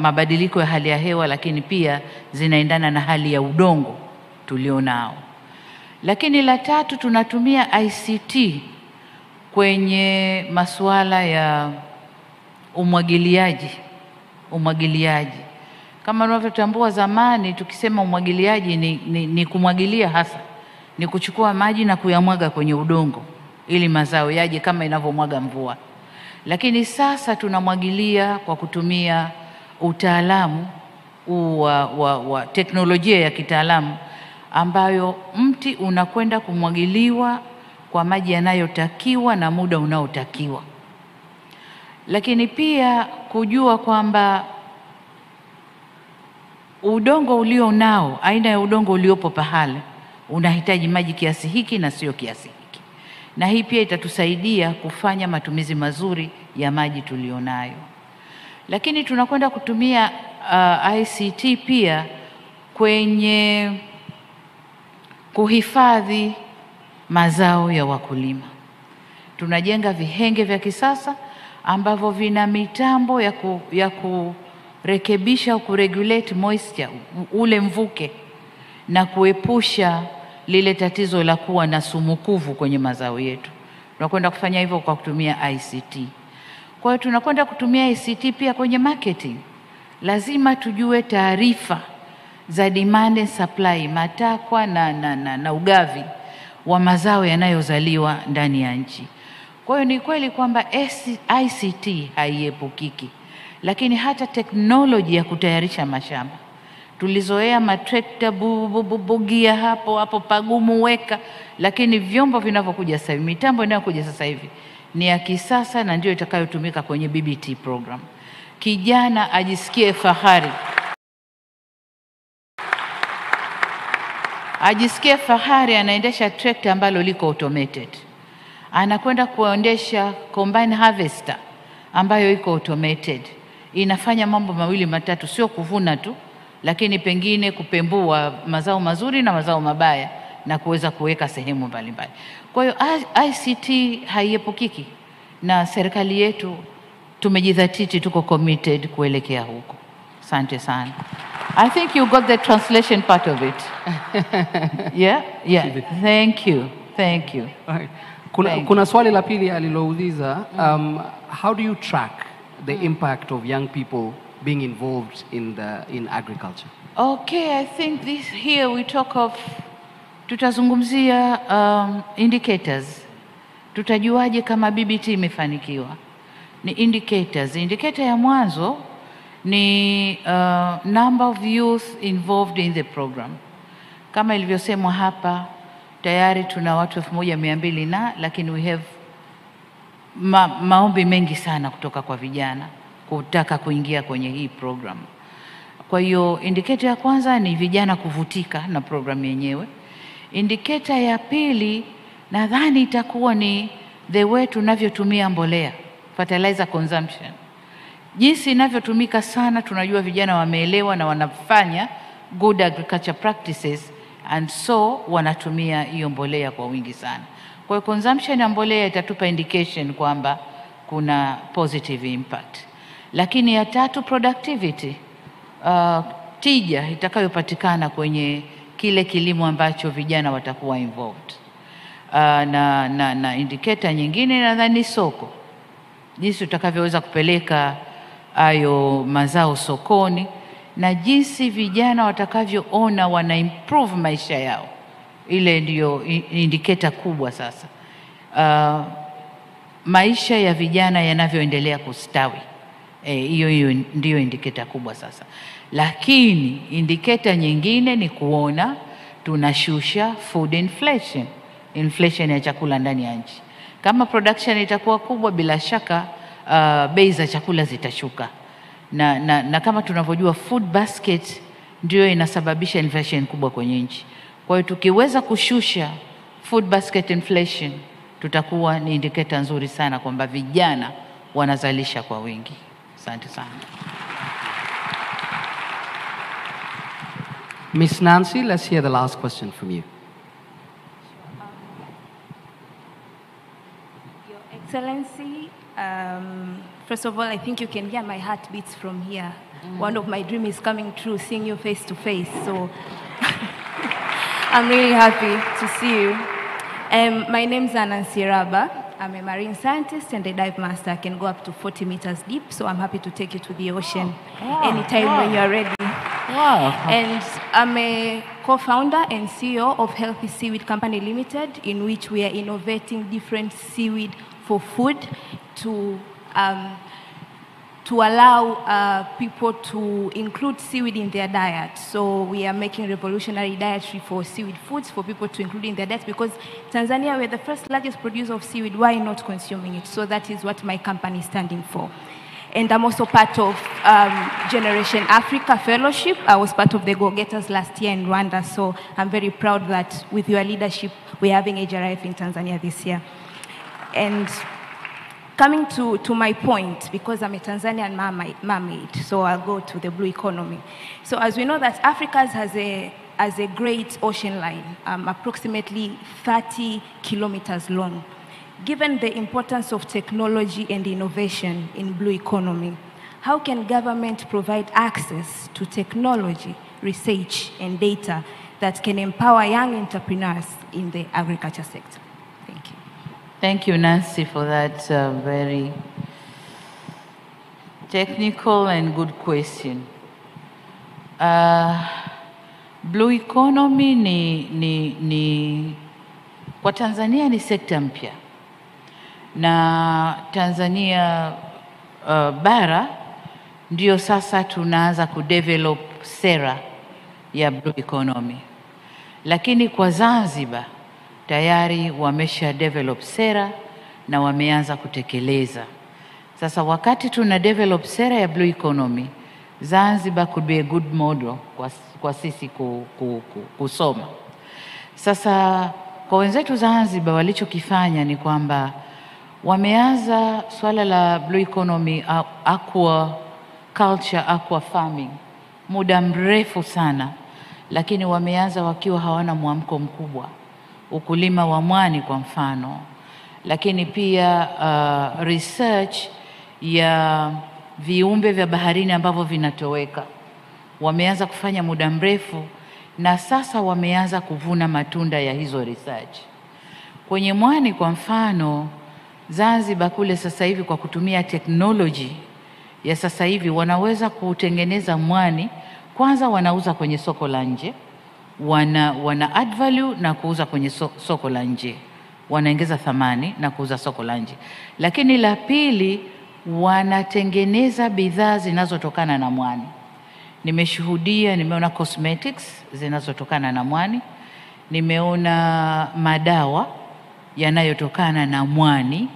Speaker 9: mabadiliko ya hali ya hewa, lakini pia zinaendana na hali ya udongo tulionao. Lakini la tatu, tunatumia ICT kwenye masuala ya umwagiliaji. Kama unavyotambua, zamani tukisema umwagiliaji ni kumwagilia hasa, ni kuchukua maji na kuyamwaga kwenye udongo ili mazao yaje kama inavyomwaga mvua. Lakini sasa tunamwagilia kwa kutumia utaalamu wa teknolojia ya kitaalamu, ambayo mti unakwenda kumwagiliwa kwa maji yanayotakiwa na muda unaotakiwa. Lakini pia kujua kwamba udongo ulio nao, aina ya udongo uliopo pahali, unahitaji maji kiasi hiki na sio kiasi hiki. Na hii pia itatusaidia kufanya matumizi mazuri ya maji tulionayo. Lakini tunakwenda kutumia ICT pia kwenye kuhifadhi mazao ya wakulima. Tunajenga vihenge vya kisasa ambavyo vina mitambo ya kurekebisha au kuregulate moisture, ule mvuke, na kuepusha lile tatizo la kuwa na sumukuvu kwenye mazao yetu. Tunakwenda kufanya hivyo kwa kutumia ICT. Kwa hiyo tunakwenda kutumia ICT pia kwenye marketing. Lazima tujue taarifa za demand and supply, matakwa na ugavi wa mazao yanayozaliwa ndani ya nchi. Kwa hiyo ni kweli kwamba ICT haiepukiki, lakini hata teknoloji ya kutayarisha mashamba. Tulizoea matrekta bugia hapo pagumu weka, lakini vyombo vinavyokuja sasa hivi, mitambo inayokuja sasa hivi ni ya kisasa na ndio itakayotumika kwenye BBT program. Kijana ajisikie fahari. Ajisikie fahari anaendesha trekta ambalo liko automated. Anakwenda kuendesha combine harvester ambayo iko automated. Inafanya mambo mawili matatu, sio kuvuna tu, lakini pengine kupembua mazao mazuri na mazao mabaya na kuweza kuweka sehemu mbalimbali. Kwa hiyo ICT haiepukiki na serikali yetu tumejidhatiti, tuko committed kuelekea huko. Asante sana. I think you got the translation part of it. Yeah. Thank you.
Speaker 1: Kuna swali la pili alilouliza, how do you track the impact of young people being involved in agriculture?
Speaker 9: Okay, I think here we talk of, tutazungumzia indicators. Tutajuaje kama BBT imefanikiwa? Ni indicators. Indicator ya mwanzo ni number of youth involved in the program. Kama ilivyosemwa hapa, tayari tuna watu 1200 lakini we have maombi mengi sana kutoka kwa vijana kutaka kuingia kwenye hii program. Kwa hiyo indicator ya kwanza ni vijana kuvutika na program yenyewe. Indicator ya pili nadhani itakuwa ni the way tunavyotumia mbolea, fertilizer consumption. Jinsi inavyotumika sana, tunajua vijana wameelewa na wanafanya good agriculture practices, and so wanatumia hiyo mbolea kwa wingi sana. Kwa hiyo consumption ya mbolea itatupa indication kwamba kuna positive impact. Lakini ya tatu, productivity, tija itakayopatikana kwenye kile kilimo ambacho vijana watakuwa involved. Na indicator nyingine nadhani soko, jinsi utakavyoweza kupeleka hayo mazao sokoni na jinsi vijana watakavyoona wana improve maisha yao. Ile ndio indicator kubwa sasa. Maisha ya vijana yanavyoendelea kustawi. Hiyo ndio indicator kubwa sasa. Lakini indicator nyingine ni kuona tunashusha food inflation ya chakula ndani ya nchi. Kama production itakuwa kubwa, bila shaka bei za chakula zitashuka. Na kama tunavyojua food basket ndio inasababisha inflation kubwa kwenye nchi. Kwa hiyo tukiweza kushusha food basket inflation, tutakuwa ni indicator nzuri sana kwamba vijana wanazalisha kwa wingi. Asante sana.
Speaker 1: Miss Nancy, let's hear the last question from you.
Speaker 12: Your Excellency, first of all, I think you can hear my heart beats from here. One of my dreams is coming true, seeing you face to face. So I'm really happy to see you. My name is Nancy Raba. I'm a marine scientist and a dive master. I can go up to 40 meters deep, so I'm happy to take you to the ocean anytime when you're ready. And I'm a co-founder and CEO of Healthy Seaweed Company Limited, in which we are innovating different seaweed for food to allow people to include seaweed in their diet. So we are making revolutionary dietary for seaweed foods for people to include in their diet, because Tanzania, we're the first largest producer of seaweed. Why not consuming it? So that is what my company is standing for. And I'm also part of Generation Africa Fellowship. I was part of the Go-Getters last year in Rwanda, so I'm very proud that with your leadership, we're having a GRIF in Tanzania this year. And coming to my point, because I'm a Tanzanian mermaid, so I'll go to the blue economy. So as we know that Africa has a great ocean line, approximately 30 kilometers long. Given the importance of technology and innovation in blue economy, how can government provide access to technology, research, and data that can empower young entrepreneurs in the agriculture sector? Thank you.
Speaker 9: Thank you, Nancy, for that very technical and good question. Blue economy ni kwa Tanzania ni sekta mpya, na Tanzania bara ndio sasa tunaanza kudevelop sera ya blue economy, lakini kwa Zanzibar tayari wamesha develop sera na wameanza kutekeleza. Sasa wakati tuna develop sera ya blue economy, Zanzibar could be a good model kwa sisi kusoma. Sasa kwa wenzetu Zanzibar walichokifanya ni kwamba wameanza swala la blue economy, aquaculture, aqua farming muda mrefu sana, lakini wameanza wakiwa hawana mwamko mkubwa. Ukulima wa mwani kwa mfano, lakini pia research ya viumbe vya baharini ambavyo vinatoweka wameanza kufanya muda mrefu, na sasa wameanza kuvuna matunda ya hizo research. Kwenye mwani kwa mfano, Zanzibar kule sasa hivi kwa kutumia technology ya sasa hivi wanaweza kutengeneza mwani. Kwanza wanauza kwenye soko la nje, wana add value na kuuza kwenye soko la nje, wanaongeza thamani na kuuza soko la nje. Lakini la pili, wanatengeneza bidhaa zinazotokana na mwani. Nimeona cosmetics zinazotokana na mwani, nimeona madawa yanayotokana na mwani,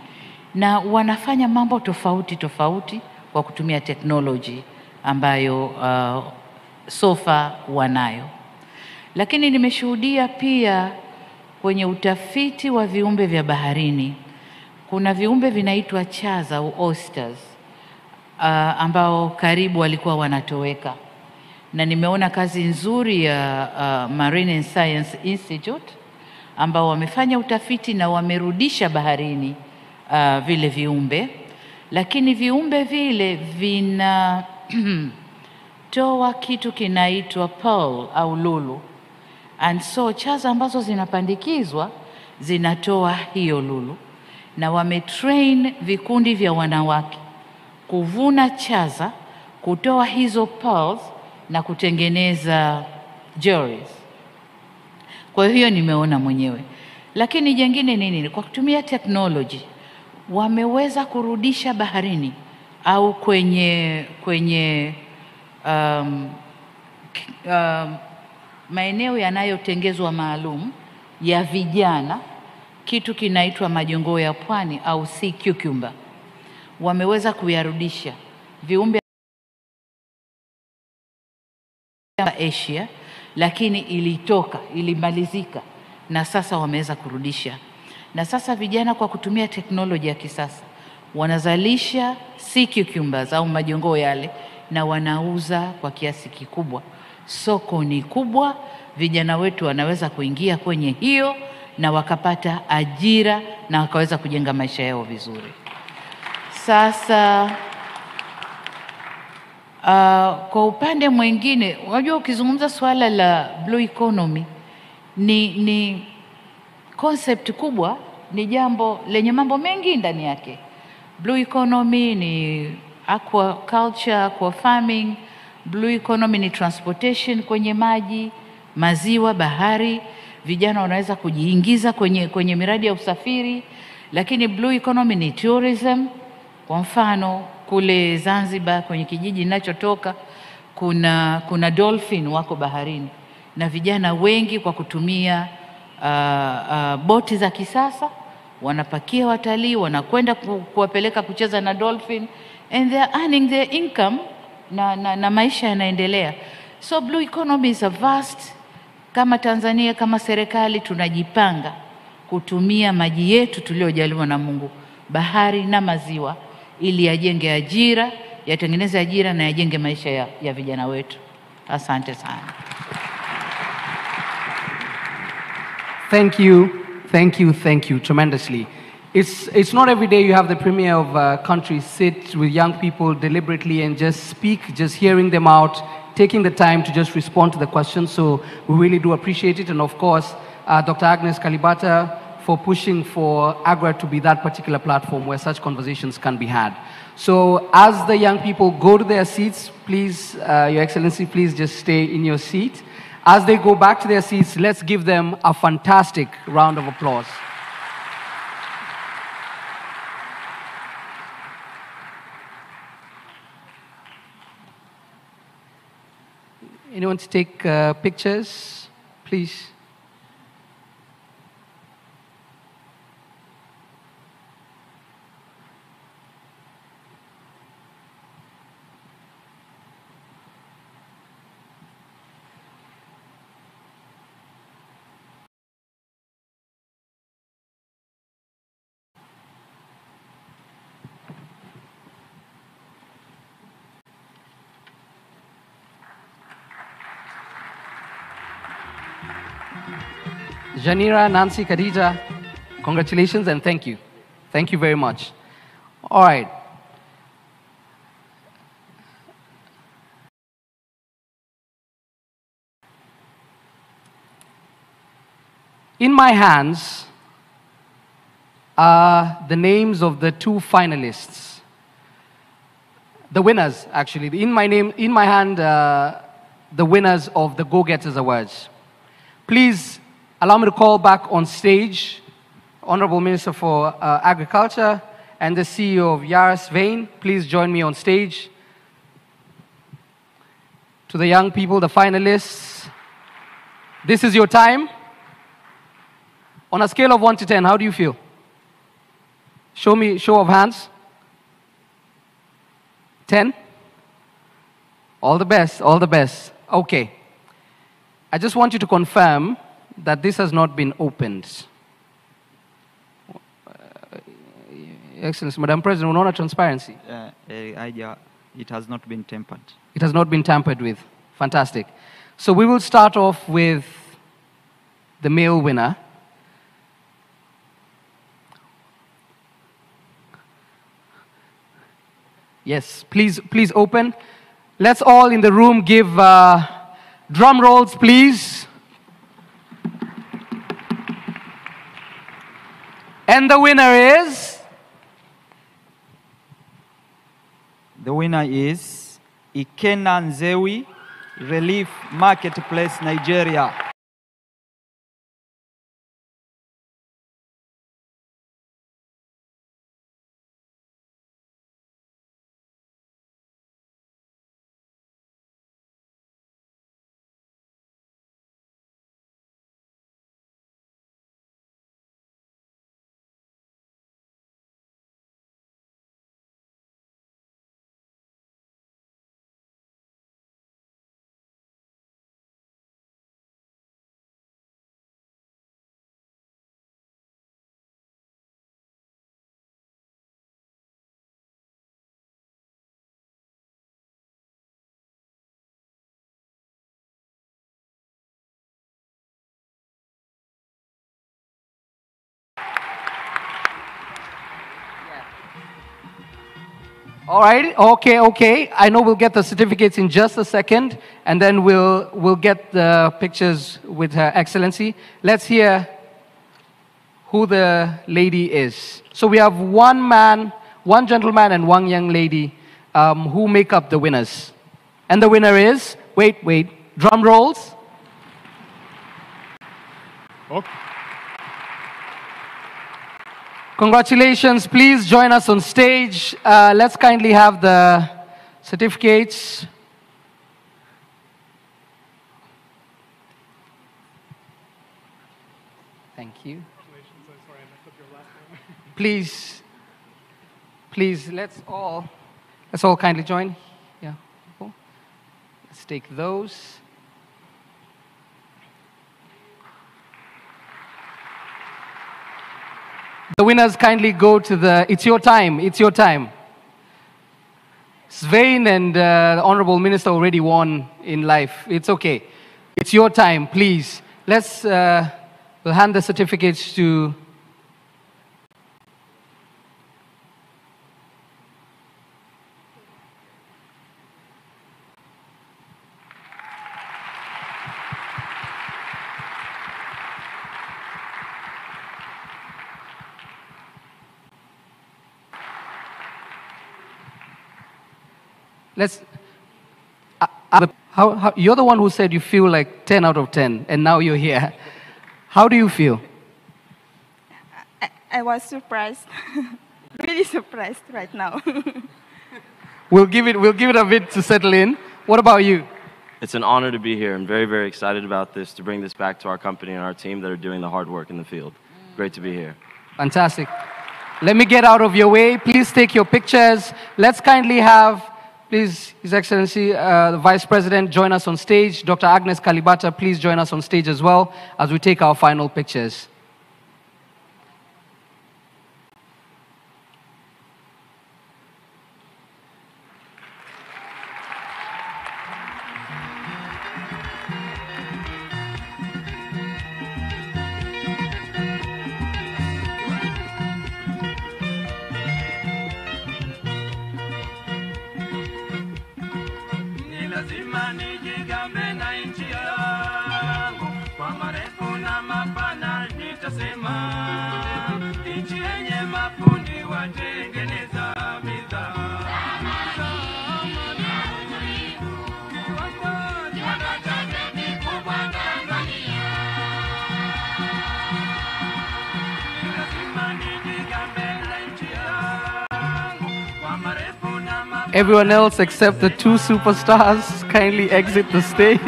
Speaker 9: na wanafanya mambo tofauti tofauti kwa kutumia technology ambayo sofa wanayo. Lakini nimeshuhudia pia kwenye utafiti wa viumbe vya baharini, kuna viumbe vinaitwa chaza au oysters ambao karibu walikuwa wanatoweka, na nimeona kazi nzuri ya Marine Science Institute ambao wamefanya utafiti na wamerudisha baharini vile viumbe, lakini viumbe vile vinatoa kitu kinaitwa pearl au lulu, and so chaza ambazo zinapandikizwa zinatoa hiyo lulu, na wametrain vikundi vya wanawake kuvuna chaza, kutoa hizo pearls na kutengeneza jewelries. Kwa hiyo nimeona mwenyewe. Lakini jengine nini? Kwa kutumia technology wameweza kurudisha baharini au kwenye maeneo yanayotengezwa maalum ya vijana kitu kinaitwa majongoo ya pwani au sea cucumber. Wameweza kuyarudisha viumbe Asia, lakini ilimalizika, na sasa wameweza kurudisha. Na sasa vijana kwa kutumia teknolojia ya kisasa wanazalisha sea cucumbers au majongoo yale, na wanauza kwa kiasi kikubwa. Soko ni kubwa, vijana wetu wanaweza kuingia kwenye hiyo na wakapata ajira na wakaweza kujenga maisha yao vizuri. Sasa kwa upande mwingine, unajua ukizungumza swala la blue economy ni concept kubwa, ni jambo lenye mambo mengi ndani yake. Blue economy ni aquaculture, aqua farming. Blue economy ni transportation kwenye maji, maziwa, bahari. Vijana wanaweza kujiingiza kwenye miradi ya usafiri. Lakini blue economy ni tourism. Kwa mfano kule Zanzibar kwenye kijiji ninachotoka kuna dolphin wako baharini, na vijana wengi kwa kutumia boti za kisasa wanapakia watalii, wanakwenda kuwapeleka kucheza na dolphin, and they are earning their income na maisha yanaendelea. So blue economy is a vast. Kama Tanzania, kama serikali tunajipanga kutumia maji yetu tuliojaliwa na Mungu, bahari na maziwa, ili yajenge ajira, yatengeneze ajira na yajenge maisha ya vijana wetu. Asante sana.
Speaker 1: Thank you tremendously. It's not every day you have the premier of a country sit with young people deliberately and just speak, just hearing them out, taking the time to just respond to the questions. So we really do appreciate it. And of course, Dr. Agnes Kalibata for pushing for AGRA to be that particular platform where such conversations can be had. So as the young people go to their seats, please, Your Excellency, please just stay in your seat. As they go back to their seats, let's give them a fantastic round of applause. Anyone to take pictures, please? Janira, Nancy, Khadija, congratulations and thank you. Thank you very much. All right. In my hands are the names of the two finalists. The winners, actually. In my hand, the winners of the Go-Getters Awards. Please allow me to call back on stage Honorable Minister for Agriculture and the CEO of 𝒓𝒊𝒈𝒉𝒕. Please join me on stage. To the young people, the finalists, this is your time. On a scale of 1 to 10, how do you feel? Show me, show of hands. 10? All the best, all the best. Okay. I just want you to confirm that this has not been opened. Excellency, Madam President, on transparency.
Speaker 8: It has not been tampered.
Speaker 1: It has not been tampered with. Fantastic. So we will start off with the male winner. Yes, please open. Let's all in the room give drum rolls, please. And the winner is?
Speaker 8: The winner is 𝒓𝒊𝒈𝒉𝒕 Relief Marketplace, Nigeria.
Speaker 1: All right, okay. I know we'll get the certificates in just a second, and then we'll get the pictures with Her Excellency. Let's hear who the lady is. So we have one man, one gentleman, and one young lady who make up the winners. And the winner is, wait, drum rolls.
Speaker 7: Okay.
Speaker 1: Congratulations. Please join us on stage. Let's kindly have the certificates. Thank you.
Speaker 7: Congratulations. I'm sorry, I messed up your last name.
Speaker 1: Please, let's all kindly join. Yeah, cool. Let's take those. The winners kindly go to the, it's your time. Svein and the Honorable Minister already won in life. It's okay. It's your time, please. Let's, we'll hand the certificates to let's You're the one who said you feel like 10 out of 10, and now you're here. How do you feel?
Speaker 13: I was surprised, really surprised right now.
Speaker 1: We'll give it a bit to settle in. What about you?
Speaker 14: It's an honor to be here. I'm very, very excited about this, to bring this back to our company and our team that are doing the hard work in the field. Great to be here.
Speaker 1: Fantastic. Let me get out of your way. Please take your pictures. Let's kindly have, please, His Excellency, the Vice President, join us on stage. Dr. Agnes Kalibata, please join us on stage as well as we take our final pictures. Everyone else except the two superstars kindly exit the stage.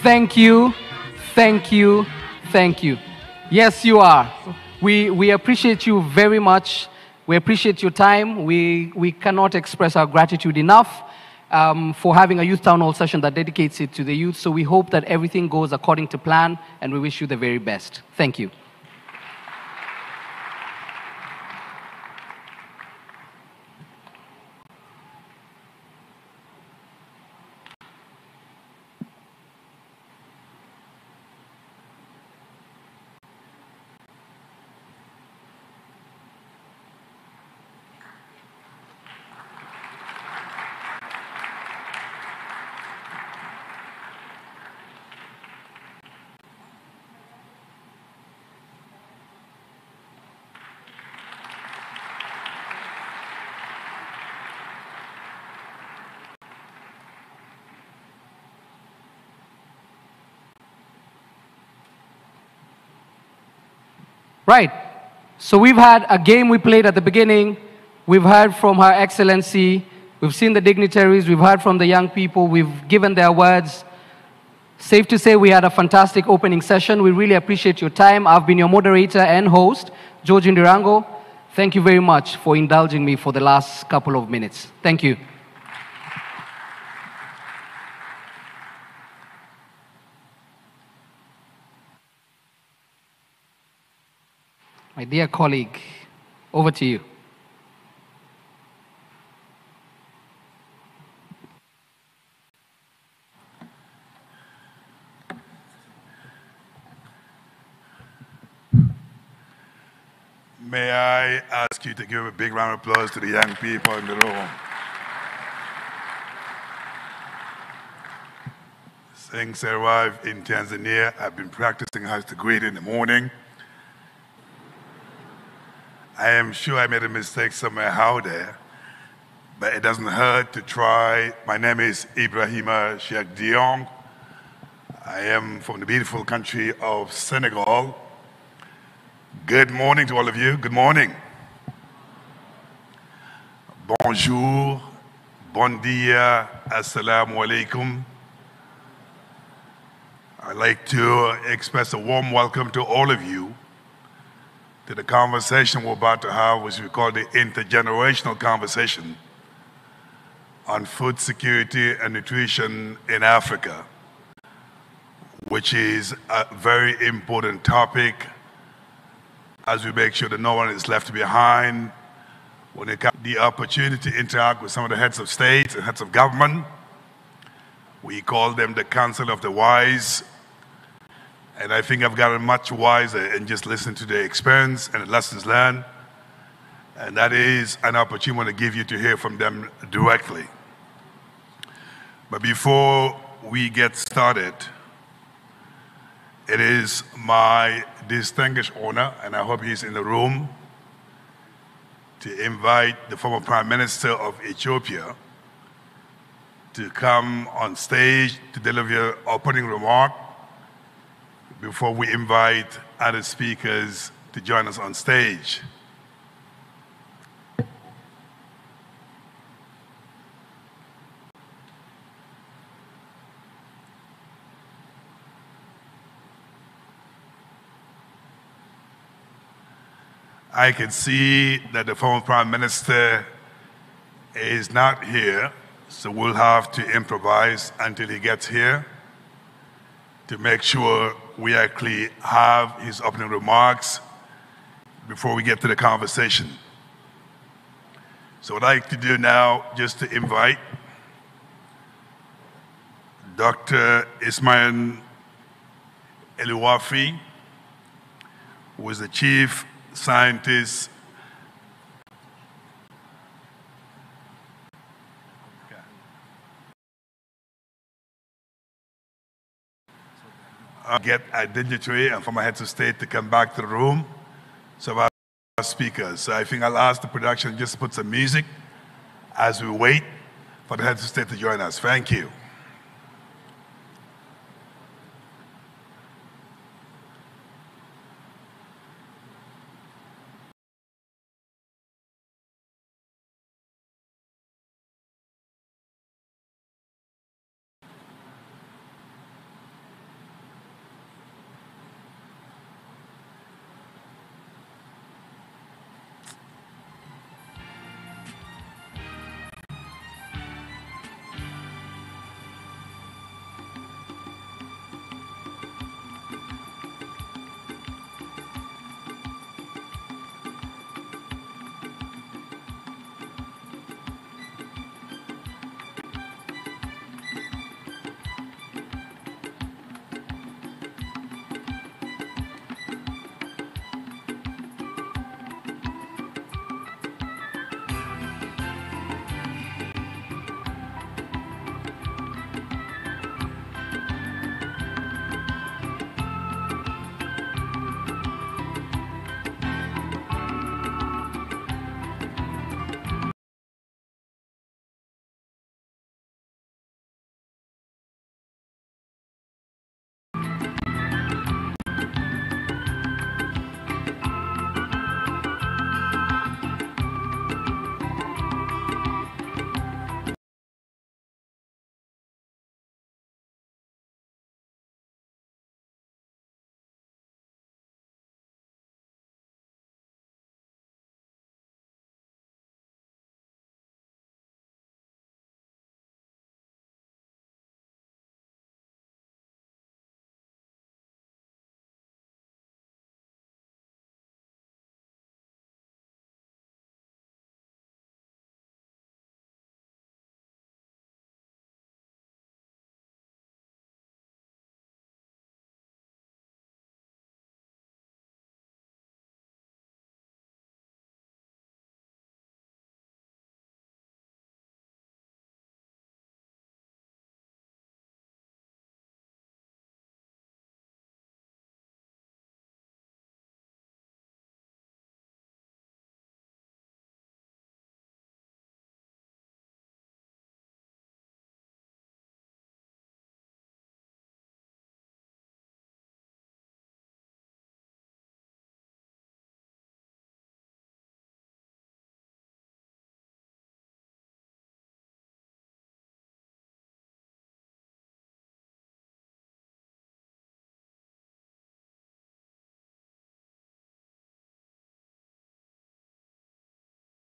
Speaker 1: Thank you, thank you, thank you. Yes, you are. We appreciate you very much. We appreciate your time. We cannot express our gratitude enough for having a youth town hall session that dedicates it to the youth. So we hope that everything goes according to plan, and we wish you the very best. Thank you. Right. So we've had a game we played at the beginning. We've heard from Her Excellency. We've seen the dignitaries. We've heard from the young people. We've given their words. Safe to say we had a fantastic opening session. We really appreciate your time. I've been your moderator and host, George Ndirango. Thank you very much for indulging me for the last couple of minutes. Thank you. My dear colleague, over to you.
Speaker 15: May I ask you to give a big round of applause to the young people in the room. Since I arrived in Tanzania, I've been practicing how to greet in the morning. I am sure I made a mistake somewhere out there, but it doesn't hurt to try. My name is 𝒓𝒊𝒈𝒉𝒕𝒔. I am from the beautiful country of Senegal. Good morning to all of you. Good morning. Bonjour, bon dia, assalamu alaikum. I'd like to express a warm welcome to all of you to the conversation we're about to have, which we call the intergenerational conversation on food security and nutrition in Africa, which is a very important topic as we make sure that no one is left behind when it comes to the opportunity to interact with some of the heads of state and heads of government. We call them the Council of the Wise. And I think I've gotten much wiser in just listening to their experience and the lessons learned. And that is an opportunity I want to give you to hear from them directly. But before we get started, it is my distinguished honor, and I hope he's in the room, to invite the former Prime Minister of Ethiopia to come on stage to deliver an opening remark before we invite other speakers to join us on stage. I can see that the former Prime Minister is not here, so we'll have to improvise until he gets here to make sure we actually have his opening remarks before we get to the conversation. So what I'd like to do now, just to invite Dr. Ismail Eluwafi, who is the Chief Scientist get a dignitary and from our heads of state to come back to the room. So our speakers. So I think I'll ask the production just to put some music as we wait for the heads of state to join us. Thank you.